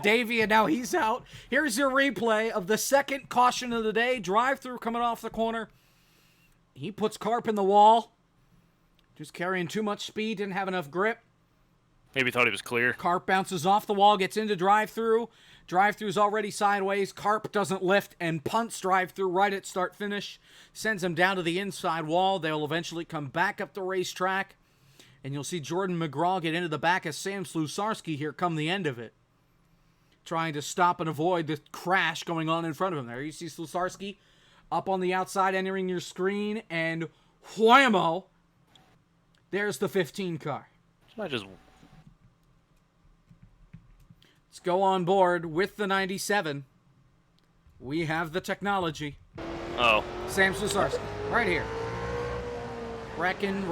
Davey, and now he's out. Here's your replay of the second caution of the day. Drive-thru coming off the corner. He puts Karp in the wall. Just carrying too much speed, didn't have enough grip. Maybe thought he was clear. Karp bounces off the wall, gets into drive-thru. Drive-thru's already sideways. Karp doesn't lift and punts drive-thru right at start-finish. Sends him down to the inside wall. They'll eventually come back up the racetrack. And you'll see Jordan Mcgraw get into the back of Sam Slusarsky here come the end of it. Trying to stop and avoid the crash going on in front of him there. You see Slusarsky up on the outside entering your screen. And whammo! There's the 15 car. Let's go on board with the 97. We have the technology. Oh. Sam Slusarsky, right here. Wrecking,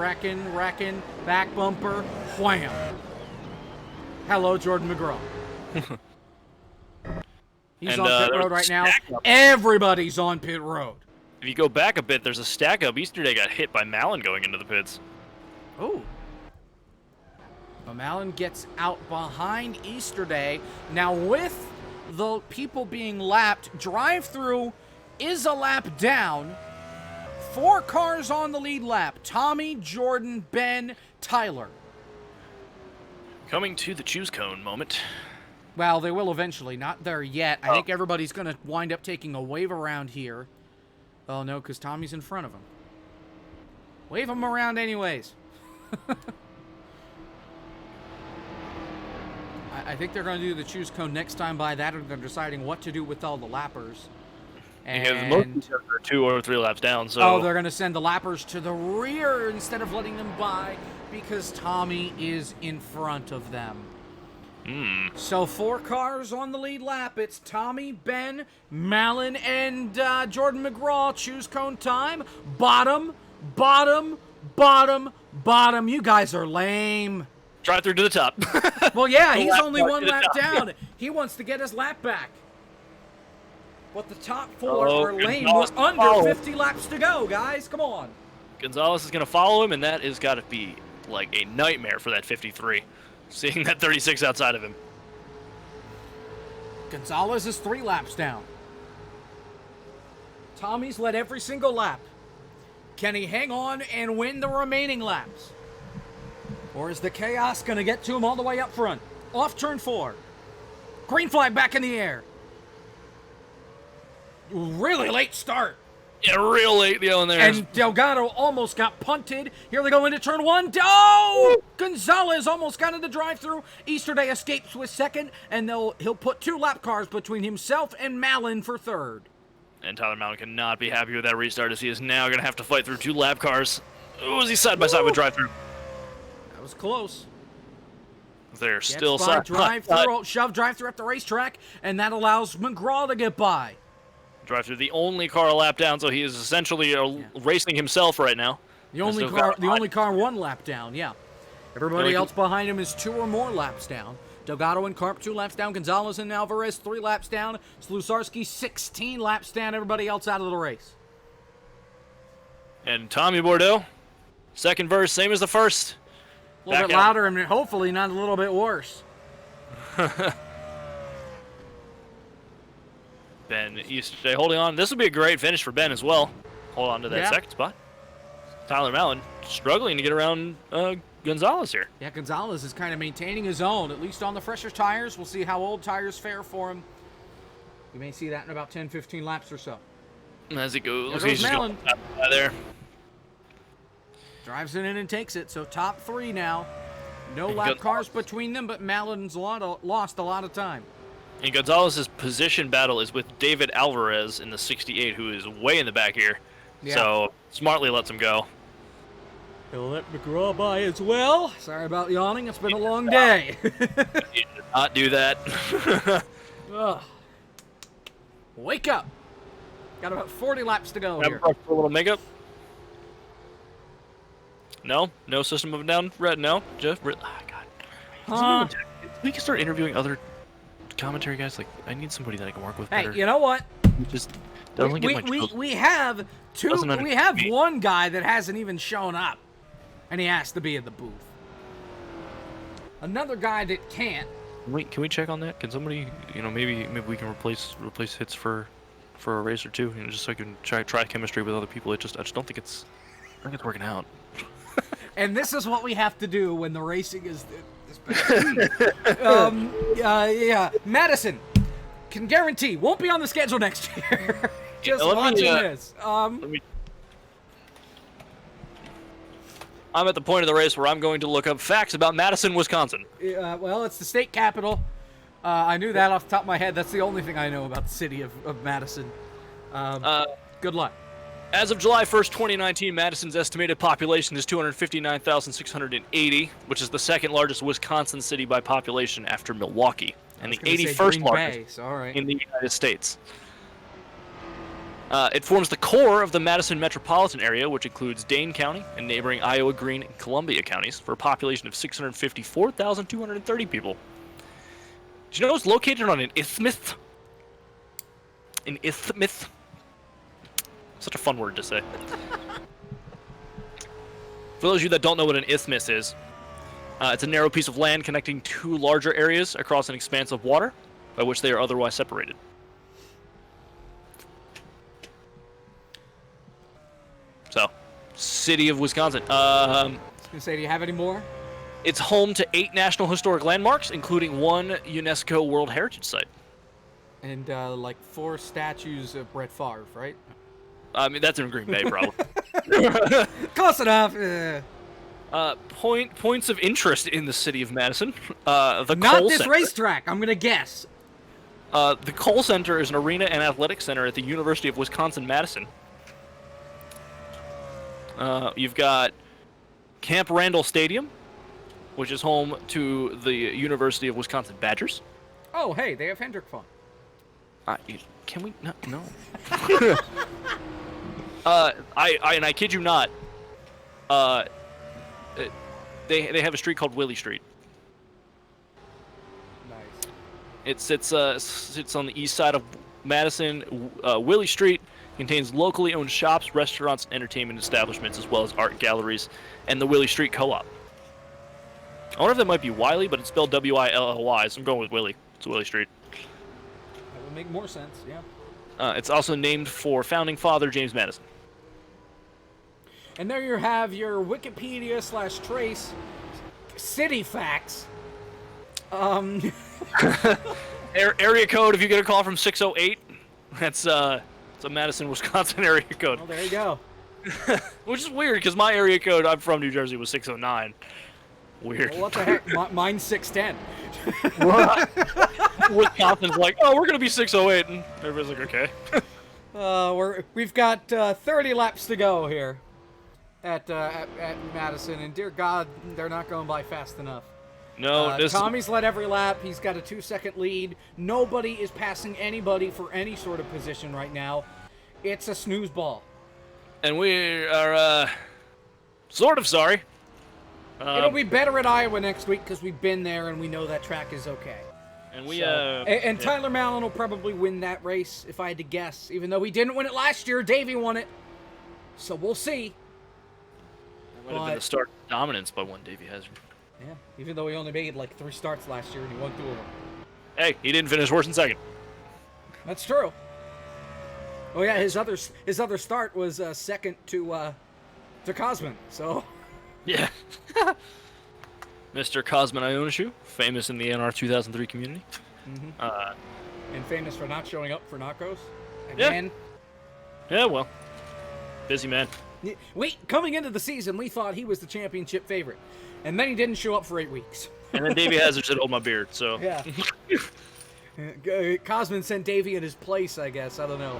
back bumper, wham. Hello, Jordan Mcgraw. He's on pit road right now. Everybody's on pit road. If you go back a bit, there's a stack up. Easter Day got hit by Malin going into the pits. Oh. Malin gets out behind Easter Day. Now, with the people being lapped, drive-thru is a lap down. 4 cars on the lead lap. Tommy, Jordan, Ben, Tyler. Coming to the choose cone moment. Well, they will eventually. Not there yet. I think everybody's going to wind up taking a wave around here. Oh, no, because Tommy's in front of him. Wave him around anyways. I think they're going to do the choose cone next time by that, or they're deciding what to do with all the lappers. And most are 2 or 3 laps down, so... Oh, they're going to send the lappers to the rear instead of letting them by because Tommy is in front of them. So 4 cars on the lead lap. It's Tommy, Ben, Malin, and Jordan Mcgraw. Choose cone time. Bottom. You guys are lame. Drive through to the top. Well, yeah, he's lap only back 1 to the lap top, down. yeah. He wants to get his lap back. But the top 4 are lame. Gonzalez We're under follow. 50 laps to go, guys. Come on. Gonzalez is going to follow him, and that has got to be like a nightmare for that 53. Seeing that 36 outside of him. Gonzalez is 3 laps down. Tommy's led every single lap. Can he hang on and win the remaining laps? Or is the chaos going to get to him all the way up front? Off turn 4. Green flag back in the air. Really late start. Yeah, real late going there. And Delgado almost got punted. Here they go into turn 1. Oh! Gonzalez almost got in the drive-thru. Easterday escapes with 2nd, and he'll put 2 lap cars between himself and Malin for 3rd. And Tyler Malin cannot be happy with that restart as he is now going to have to fight through 2 lap cars. Oh, is he side by side with drive-thru? That was close. They're Gets still by side drive-thru, shove drive-thru at the racetrack, and that allows Mcgraw to get by. Drive-thru, the only car a lap down, so he is essentially racing himself right now. The only car 1 lap down, yeah. Everybody else behind him is 2 or more laps down. Delgado and Karp 2 laps down. Gonzalez and Alvarez 3 laps down. Slusarski 16 laps down. Everybody else out of the race. And Tommy Bordeaux, second verse, same as the first. A little bit louder and hopefully not a little bit worse. Ben Easterday holding on. This will be a great finish for Ben as well. Hold on to that second spot. Tyler Malin struggling to get around Gonzalez here. Yeah, Gonzalez is kind of maintaining his own, at least on the fresher tires. We'll see how old tires fare for him. We may see that in about 10, 15 laps or so. As he goes, There goes Malin. There. Drives it in and takes it, so top 3 now. No lap cars between them, but Malin's lost a lot of time. And Gonzalez's position battle is with David Alvarez in the 68, who is way in the back here. Yeah. So smartly lets him go. He'll let Mcgraw by as well. Sorry about yawning. It's been a long day. He did not do that. Ugh. Wake up. Got about 40 laps to go here. For a little makeup. No system of down red. No, just God. We can start interviewing other commentary guys. Like, I need somebody that I can work with better. Hey, you know what? Just doesn't get my joke. We have two. Doesn't We have me. one guy that hasn't even shown up, and he has to be in the booth. Another guy that can't. Wait, can we check on that? Can somebody, maybe we can replace hits for a race or two, just so I can try chemistry with other people. I just don't think it's working out. And this is what we have to do when the racing is this bad. Yeah, Madison can guarantee won't be on the schedule next year. Just watching this. I'm at the point of the race where I'm going to look up facts about Madison, Wisconsin. Well, it's the state capital. I knew that off the top of my head. That's the only thing I know about the city of Madison. Good luck. As of July 1st, 2019, Madison's estimated population is 259,680, which is the second largest Wisconsin city by population after Milwaukee, and the 81st largest in the United States. It forms the core of the Madison metropolitan area, which includes Dane County and neighboring Iowa, Greene, and Columbia counties, for a population of 654,230 people. Do you know it's located on an isthmus? An isthmus? Such a fun word to say. For those of you that don't know what an isthmus is, it's a narrow piece of land connecting two larger areas across an expanse of water, by which they are otherwise separated. So, city of Wisconsin. I was gonna say, do you have any more? It's home to 8 National Historic Landmarks, including 1 UNESCO World Heritage Site. And like 4 statues of Brett Favre, right? I mean, that's in Green Bay, probably. Close enough. Points of interest in the city of Madison. Not Cole this Center. racetrack. I'm gonna guess. The Cole Center is an arena and athletic center at the University of Wisconsin-Madison. You've got Camp Randall Stadium, which is home to the University of Wisconsin Badgers. Oh, hey, they have Hendrick Fun. Can we? No. I kid you not. They have a street called Willie Street. Nice. It sits on the east side of Madison. Willie Street contains locally owned shops, restaurants, and entertainment establishments, as well as art galleries, and the Willie Street Co-op. I wonder if that might be Wiley, but it's spelled W-I-L-L-Y, so I'm going with Willie. It's Willie Street. That would make more sense, yeah. It's also named for founding father James Madison. And there you have your Wikipedia/Trace city facts. Area code, if you get a call from 608, it's a Madison, Wisconsin area code. Well, there you go. Which is weird, because my area code, I'm from New Jersey, was 609. Weird. Well, what the heck? Mine's 610. Wisconsin's like, oh, we're going to be 608, and everybody's like, okay. We've got 30 laps to go here at Madison, and dear God, they're not going by fast enough. No, Tommy's led every lap. He's got a 2-second lead. Nobody is passing anybody for any sort of position right now. It's a snooze ball. And we are sort of sorry. It'll be better at Iowa next week because we've been there and we know that track is okay. And we and Tyler Mallon will probably win that race if I had to guess. Even though he didn't win it last year, Davey won it. So we'll see. It would have been the start dominance by one Davey Hazard. Yeah, even though he only made like 3 starts last year and he won 2 of them. Hey, he didn't finish worse than second. That's true. Oh yeah, his other start was second to Cosman. So. Yeah. Mr. Cosman Ionescu, famous in the NR 2003 community. Mm-hmm. And famous for not showing up for NACOS. And yeah. Man, yeah, well, busy man. Coming into the season, we thought he was the championship favorite. And then he didn't show up for 8 weeks. And then Davey Hazard said, hold my beard, so. Yeah. Cosman sent Davey in his place, I guess. I don't know.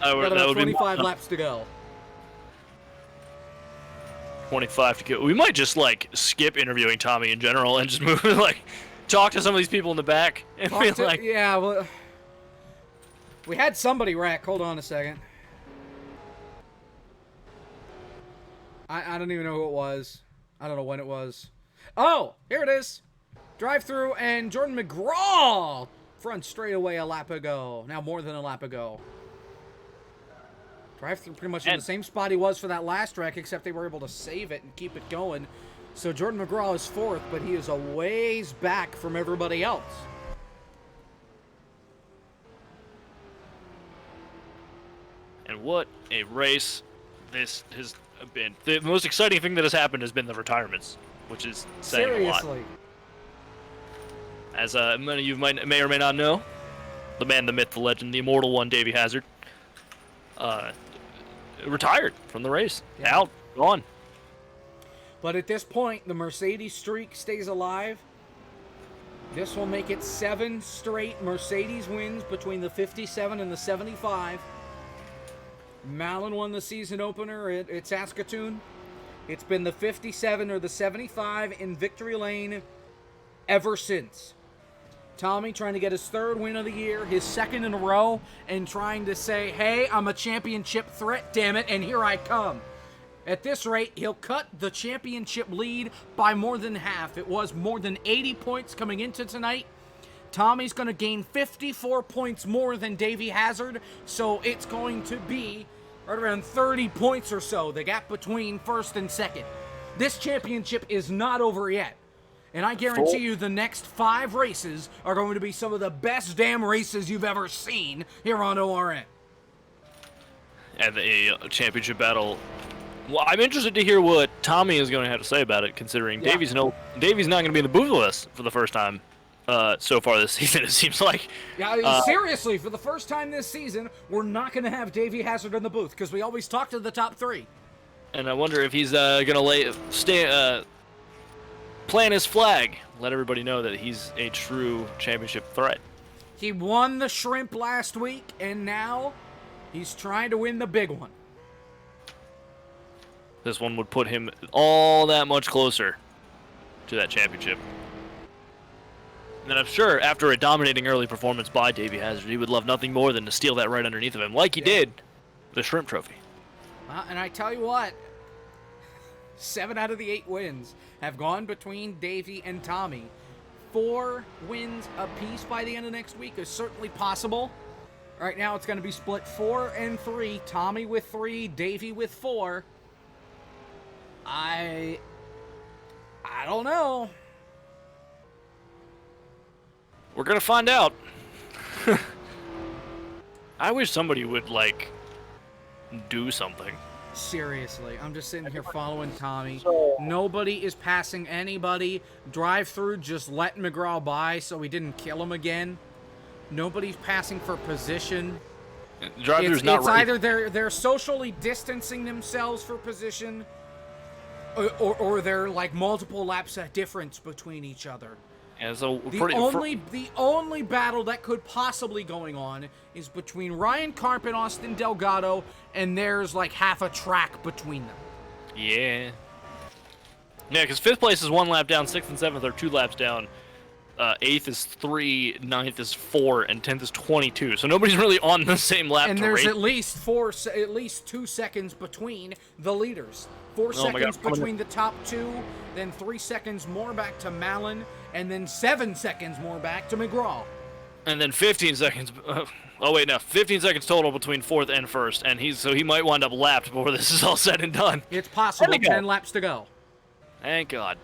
Got about 25 laps to go. 25 to go. We might just, like, skip interviewing Tommy in general and just move, like, talk to some of these people in the back. And be like, yeah, well, we had somebody wreck. Hold on a second. I don't even know who it was. I don't know when it was. Oh, here it is. Drive through, and Jordan Mcgraw front straightaway a lap ago. Now more than a lap ago. Drive through pretty much in the same spot he was for that last wreck, except they were able to save it and keep it going. So Jordan Mcgraw is 4th, but he is a ways back from everybody else. And what a race this has been. The most exciting thing that has happened has been the retirements, which is saying a lot. Seriously. As many of you may or may not know, the man, the myth, the legend, the immortal one, Davey Hazard, retired from the race. Yeah. Out, gone. But at this point, the Mercedes streak stays alive. This will make it 7 straight Mercedes wins between the 57 and the 75. Mallon won the season opener at Saskatoon. It's been the 57 or the 75 in victory lane ever since. Tommy trying to get his 3rd win of the year, his 2nd in a row, and trying to say, hey, I'm a championship threat, damn it, and here I come. At this rate, he'll cut the championship lead by more than half. It was more than 80 points coming into tonight. Tommy's going to gain 54 points more than Davey Hazard, so it's going to be right around 30 points or so, the gap between 1st and 2nd. This championship is not over yet. And I guarantee you the next 5 races are going to be some of the best damn races you've ever seen here on ORN. And the championship battle. Well, I'm interested to hear what Tommy is going to have to say about it, considering Davey's not going to be in the booth with us for the first time so far this season, it seems like. Yeah, seriously, for the first time this season, we're not going to have Davey Hazard in the booth, because we always talk to the top 3. And I wonder if he's going to plant his flag, let everybody know that he's a true championship threat. He won the Shrimp last week, and now he's trying to win the big one. This one would put him all that much closer to that championship. And I'm sure after a dominating early performance by Davey Hazard, he would love nothing more than to steal that right underneath of him, like he did with the Shrimp Trophy. And I tell you what, 7 out of the 8 wins have gone between Davey and Tommy. 4 wins apiece by the end of next week is certainly possible. Right now it's going to be split 4 and 3. Tommy with 3, Davey with 4. I don't know. We're going to find out. I wish somebody would, like, do something. Seriously, I'm just sitting here following Tommy. Nobody is passing anybody. Drive through, just let Mcgraw by so we didn't kill him again. Nobody's passing for position. Drive-through's not It's right. either they're socially distancing themselves for position, or they're like multiple laps of difference between each other. Yeah, so The only battle that could possibly going on is between Ryan Karp and Austin Delgado, and there's like half a track between them. Yeah. Yeah, because 5th place is 1 lap down, 6th and 7th are 2 laps down. 8th is 3, 9th is 4, and 10th is 22. So nobody's really on the same lap. And to there's race. at least 2 seconds between the leaders. 4 Oh my seconds God. between the top 2, then 3 seconds more back to Malin, and then 7 seconds more back to Mcgraw. And then 15 seconds. 15 seconds total between 4th and 1st, and he might wind up lapped before this is all said and done. It's possible. There we go. 10 laps to go. Thank God.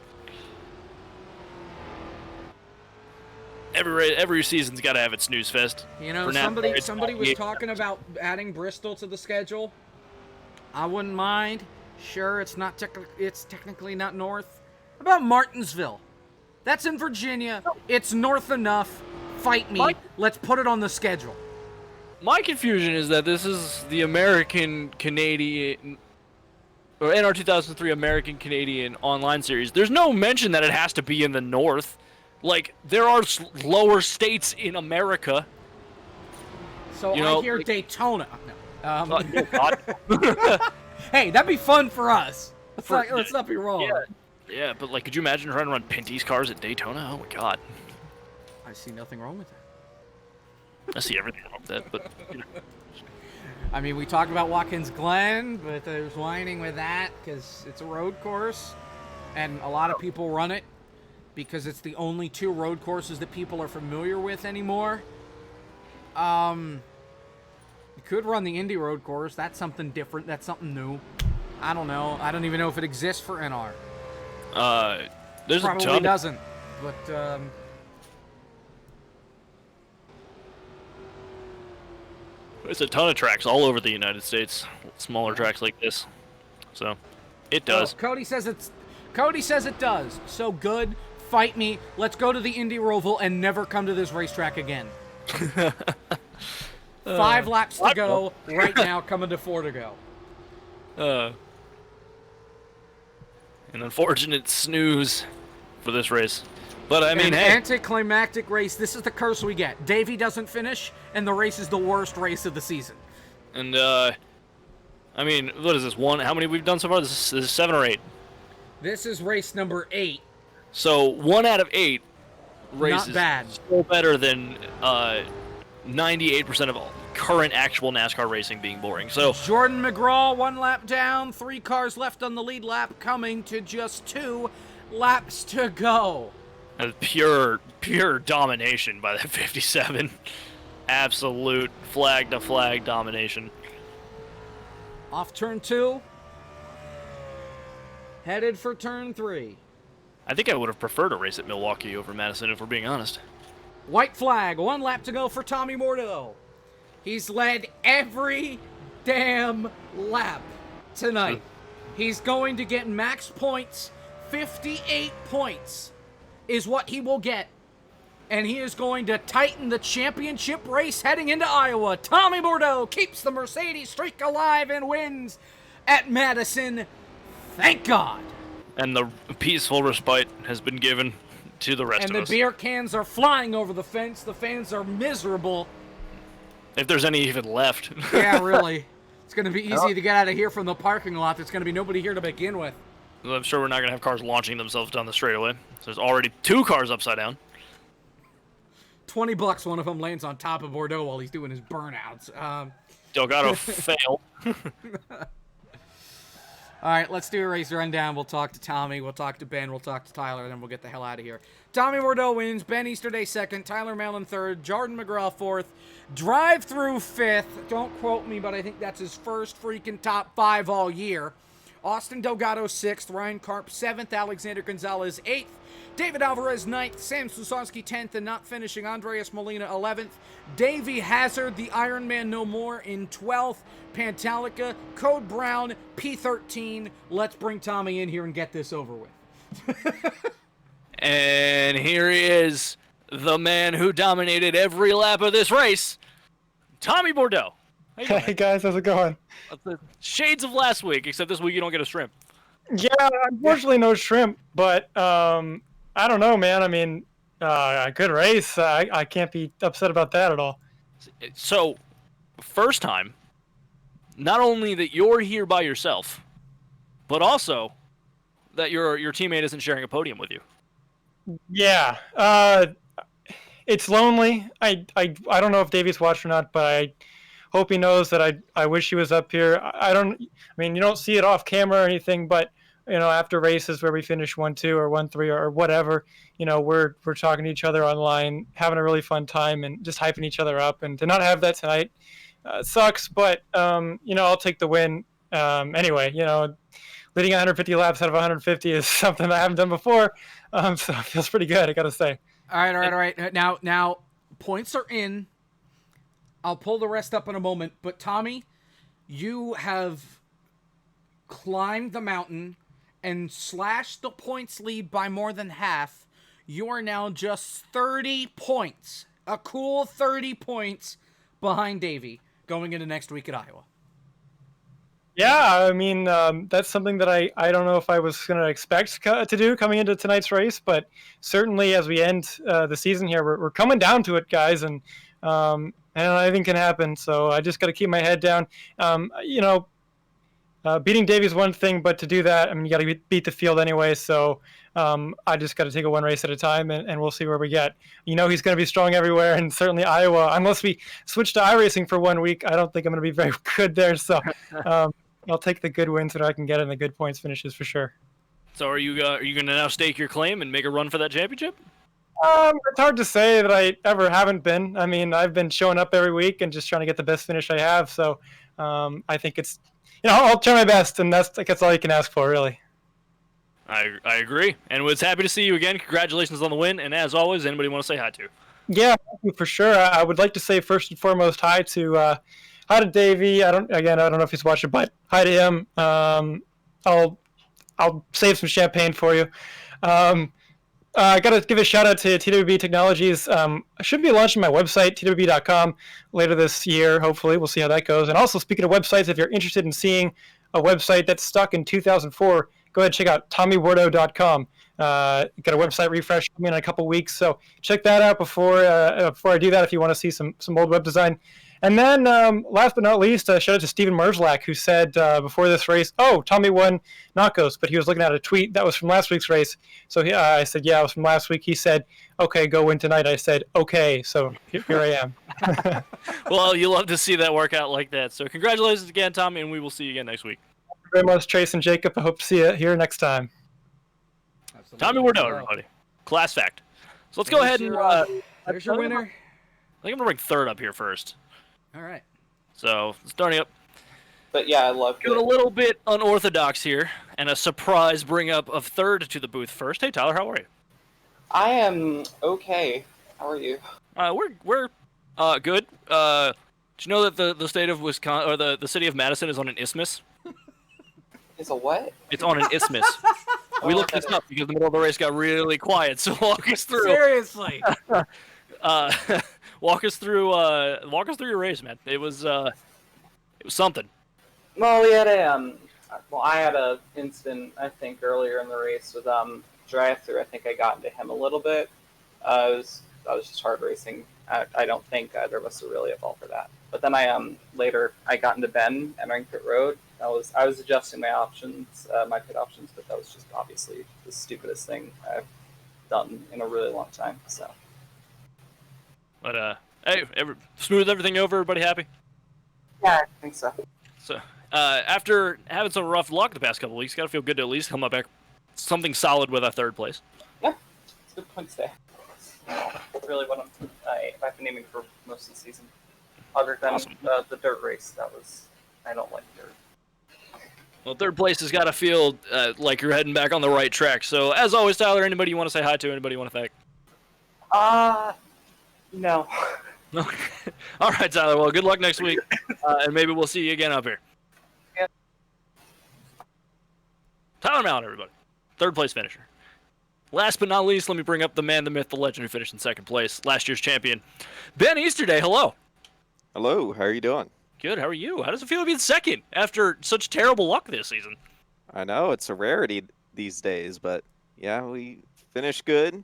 Every season's got to have its snooze fest. You know, For now, somebody it's was 28. talking about adding Bristol to the schedule. I wouldn't mind. Sure, it's technically not north. How about Martinsville? That's in Virginia. It's north enough. Fight me. Let's put it on the schedule. My confusion is that this is the American-Canadian, or NR 2003 American-Canadian online series. There's no mention that it has to be in the north. Like, there are lower states in America. So You know, I hear like- Daytona. No. Oh, God. Hey, that'd be fun for us. Let's not be wrong. Yeah, but, like, could you imagine trying to run Pinty's cars at Daytona? Oh, my God. I see nothing wrong with that. I see everything wrong with that, but, you know. I mean, we talked about Watkins Glen, but there's whining with that because it's a road course, and a lot of people run it because it's the only 2 road courses that people are familiar with anymore. You could run the Indy road course. That's something different. That's something new. I don't know. I don't even know if it exists for NR. There's Probably a ton. doesn't. But There's a ton of tracks all over the United States. Smaller tracks like this. So, it does. Oh, Cody says it does. So good. Fight me. Let's go to the Indy Roval and never come to this racetrack again. 5 laps to go. Right now, coming to 4 to go. An unfortunate snooze for this race. But, I mean, An hey. anticlimactic race. This is the curse we get. Davey doesn't finish, and the race is the worst race of the season. And, I mean, what is this, how many we've done so far? This is 7 or 8. This is race number 8. So, 1 out of 8 races Not bad. still better than 98% of all current actual NASCAR racing being boring. So, Jordan Mcgraw, 1 lap down. 3 cars left on the lead lap, coming to just 2 laps to go. pure domination by that 57. Absolute flag-to-flag domination. Off turn 2. Headed for turn 3. I think I would have preferred a race at Milwaukee over Madison, if we're being honest. White flag, 1 lap to go for Tommy Bordeaux. He's led every damn lap tonight. He's going to get max points. 58 points is what he will get. And he is going to tighten the championship race heading into Iowa. Tommy Bordeaux keeps the Mercedes streak alive and wins at Madison. Thank God. And the peaceful respite has been given to the rest And of the us. beer cans are flying over the fence. The fans are miserable. If there's any even left. Yeah, really. It's going to be easy to get out of here from the parking lot. There's going to be nobody here to begin with. I'm sure we're not going to have cars launching themselves down the straightaway. So there's already 2 cars upside down. $20, one of them lands on top of Bordeaux while he's doing his burnouts. Delgado failed. All right, let's do a race rundown. We'll talk to Tommy, we'll talk to Ben, we'll talk to Tyler, and then we'll get the hell out of here. Tommy Bordeaux wins, Ben Easterday 2nd, Tyler Mellon 3rd, Jordan Mcgraw 4th, Drive-Through 5th. Don't quote me, but I think that's his first freaking top 5 all year. Austin Delgado 6th, Ryan Karp 7th, Alexander Gonzalez 8th, David Alvarez 9th, Sam Susonsky 10th, and not finishing, Andreas Molina 11th, Davey Hazard, the Iron Man No More in 12th, Pantalica, Code Brown, P13. Let's bring Tommy in here and get this over with. And here he is, the man who dominated every lap of this race, Tommy Bordeaux. Hey guys, how's it going? The shades of last week, except this week you don't get a shrimp. Yeah, unfortunately no shrimp, but I don't know, man. I mean, a good race. I can't be upset about that at all. So, first time, not only that you're here by yourself, but also that your teammate isn't sharing a podium with you. Yeah, it's lonely. I don't know if Davey's watched or not, but I hope he knows that I wish he was up here. I mean, you don't see it off camera or anything, but after races where we finish 1-2 or 1-3 or whatever, we're talking to each other online, having a really fun time and just hyping each other up. And to not have that tonight sucks, but I'll take the win. Anyway, leading 150 laps out of 150 is something I haven't done before, so it feels pretty good, I gotta say. All right. Now, points are in. I'll pull the rest up in a moment, but Tommy, you have climbed the mountain and slashed the points lead by more than half. You are now just 30 points, a cool 30 points behind Davey going into next week at Iowa. Yeah, I mean, that's something that I don't know if I was going to expect to do coming into tonight's race, but certainly as we end the season here, we're coming down to it, guys, and anything can happen, so I just got to keep my head down. Beating Davey's one thing, but to do that, I mean, you got to beat the field anyway, so I just got to take it one race at a time, and we'll see where we get. He's going to be strong everywhere, and certainly Iowa, unless we switch to iRacing for 1 week, I don't think I'm going to be very good there, so I'll take the good wins that I can get and the good points finishes for sure. So are you going to now stake your claim and make a run for that championship? It's hard to say that I ever haven't been. I mean, I've been showing up every week and just trying to get the best finish I have. So I think it's, I'll try my best, and that's all you can ask for, really. I agree, and was happy to see you again. Congratulations on the win, and as always, anybody want to say hi to? Yeah, thank you for sure. I would like to say first and foremost hi to Davey. I don't know if he's watching, but hi to him. I'll save some champagne for you. I got to give a shout out to TWB Technologies. I should be launching my website, twb.com, later this year. Hopefully, we'll see how that goes. And also, speaking of websites, if you're interested in seeing a website that's stuck in 2004, go ahead and check out tommybordeaux.com. Got a website refresh coming in a couple weeks, so check that out before I do that if you want to see some old web design. And then, last but not least, shout out to Steven Merzlak, who said before this race, Tommy won NACOS, but he was looking at a tweet that was from last week's race. So I said, yeah, it was from last week. He said, okay, go win tonight. I said, okay, so here I am. Well, you love to see that work out like that. So congratulations again, Tommy, and we will see you again next week. Thank you very much, Trace and Jacob. I hope to see you here next time. Absolutely. Tommy Bordeaux, everybody. Class fact. So let's go ahead and... there's your winner. I think I'm going to bring third up here first. All right. So, starting up. But yeah, I love Doing a little bit unorthodox here, and a surprise bring up of third to the booth first. Hey, Tyler, how are you? I am okay. How are you? We're good. Did you know that the state of Wisconsin, or the city of Madison is on an isthmus? Is a what? It's on an isthmus. We looked this up because the middle of the race got really quiet, so walk us through. Seriously. Walk us through your race, man. It was something. Well, we had I had a incident, I think, earlier in the race with drive-through. I think I got into him a little bit. I was just hard racing. I don't think either of us were really at fault for that. But then later I got into Ben entering pit road, I was adjusting my options, my pit options, but that was just obviously the stupidest thing I've done in a really long time. So. But hey, smooth everything over. Everybody happy? Yeah, I think so. So after having some rough luck the past couple of weeks, got to feel good to at least come up back something solid with a third place. Yeah, it's a good point today. Really what I've been aiming for most of the season. Other than Awesome. The dirt race, I don't like dirt. Well, third place has got to feel like you're heading back on the right track. So, as always, Tyler, anybody you want to say hi to? Anybody you want to thank? No. Okay. All right, Tyler. Well, good luck next week, and maybe we'll see you again up here. Yeah. Tyler Mallon, everybody. Third place finisher. Last but not least, let me bring up the man, the myth, the legend who finished in second place, last year's champion, Ben Easterday. Hello. Hello, how are you doing? Good, how are you? How does it feel to be in second after such terrible luck this season? I know, it's a rarity these days, but yeah, we finished good.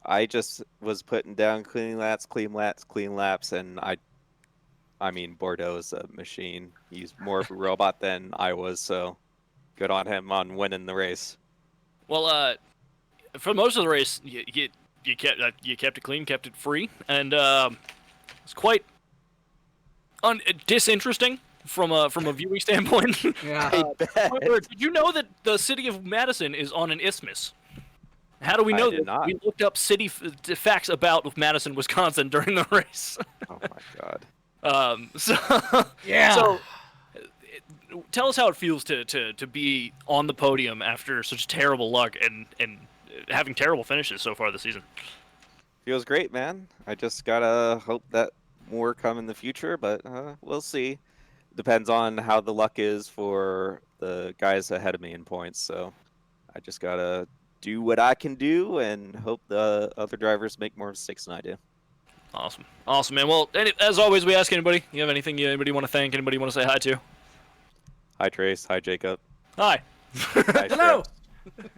I just was putting down clean laps, and I mean, Bordeaux is a machine. He's more of a robot than I was, so good on him on winning the race. Well, for most of the race, you kept it clean, kept it free, and it's quite disinteresting from a viewing standpoint. Yeah. However, did you know that the city of Madison is on an isthmus? How do we know I did that? not. We looked up city facts about Madison, Wisconsin during the race. Oh my god. Yeah. So, tell us how it feels to be on the podium after such terrible luck and having terrible finishes so far this season. Feels great, man. I just gotta hope that more come in the future, but we'll see. Depends on how the luck is for the guys ahead of me in points, so I just gotta do what I can do and hope the other drivers make more mistakes than I do. Awesome, man. Well, as always, we ask anybody, you have anything anybody want to thank, anybody want to say hi to? Hi, Trace. Hi, Jacob. Hi. Hi, Hello. Trace.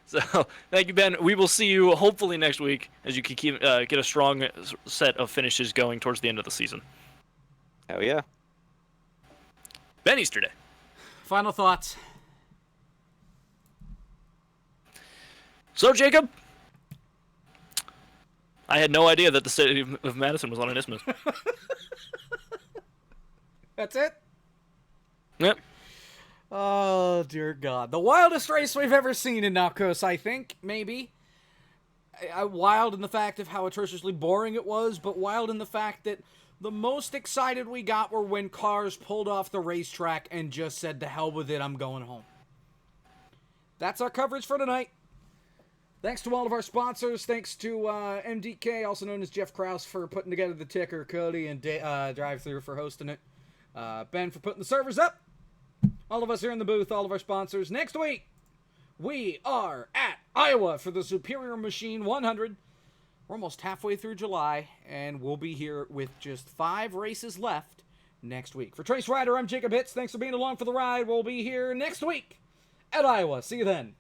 So, thank you, Ben. We will see you hopefully next week as you can get a strong set of finishes going towards the end of the season. Hell yeah. Ben Easterday. Final thoughts. So, Jacob, I had no idea that the city of Madison was on an isthmus. That's it? Yep. Oh, dear God. The wildest race we've ever seen in NACOS, I think, maybe. Wild in the fact of how atrociously boring it was, but wild in the fact that the most excited we got were when cars pulled off the racetrack and just said, to hell with it, I'm going home. That's our coverage for tonight. Thanks to all of our sponsors. Thanks to MDK, also known as Jeff Krause, for putting together the ticker, Cody and Drive-Thru for hosting it, Ben for putting the servers up. All of us here in the booth, all of our sponsors. Next week, we are at Iowa for the Superior Machine 100. We're almost halfway through July, and we'll be here with just 5 races left next week. For Trace Ryder, I'm Jacob Hitz. Thanks for being along for the ride. We'll be here next week at Iowa. See you then.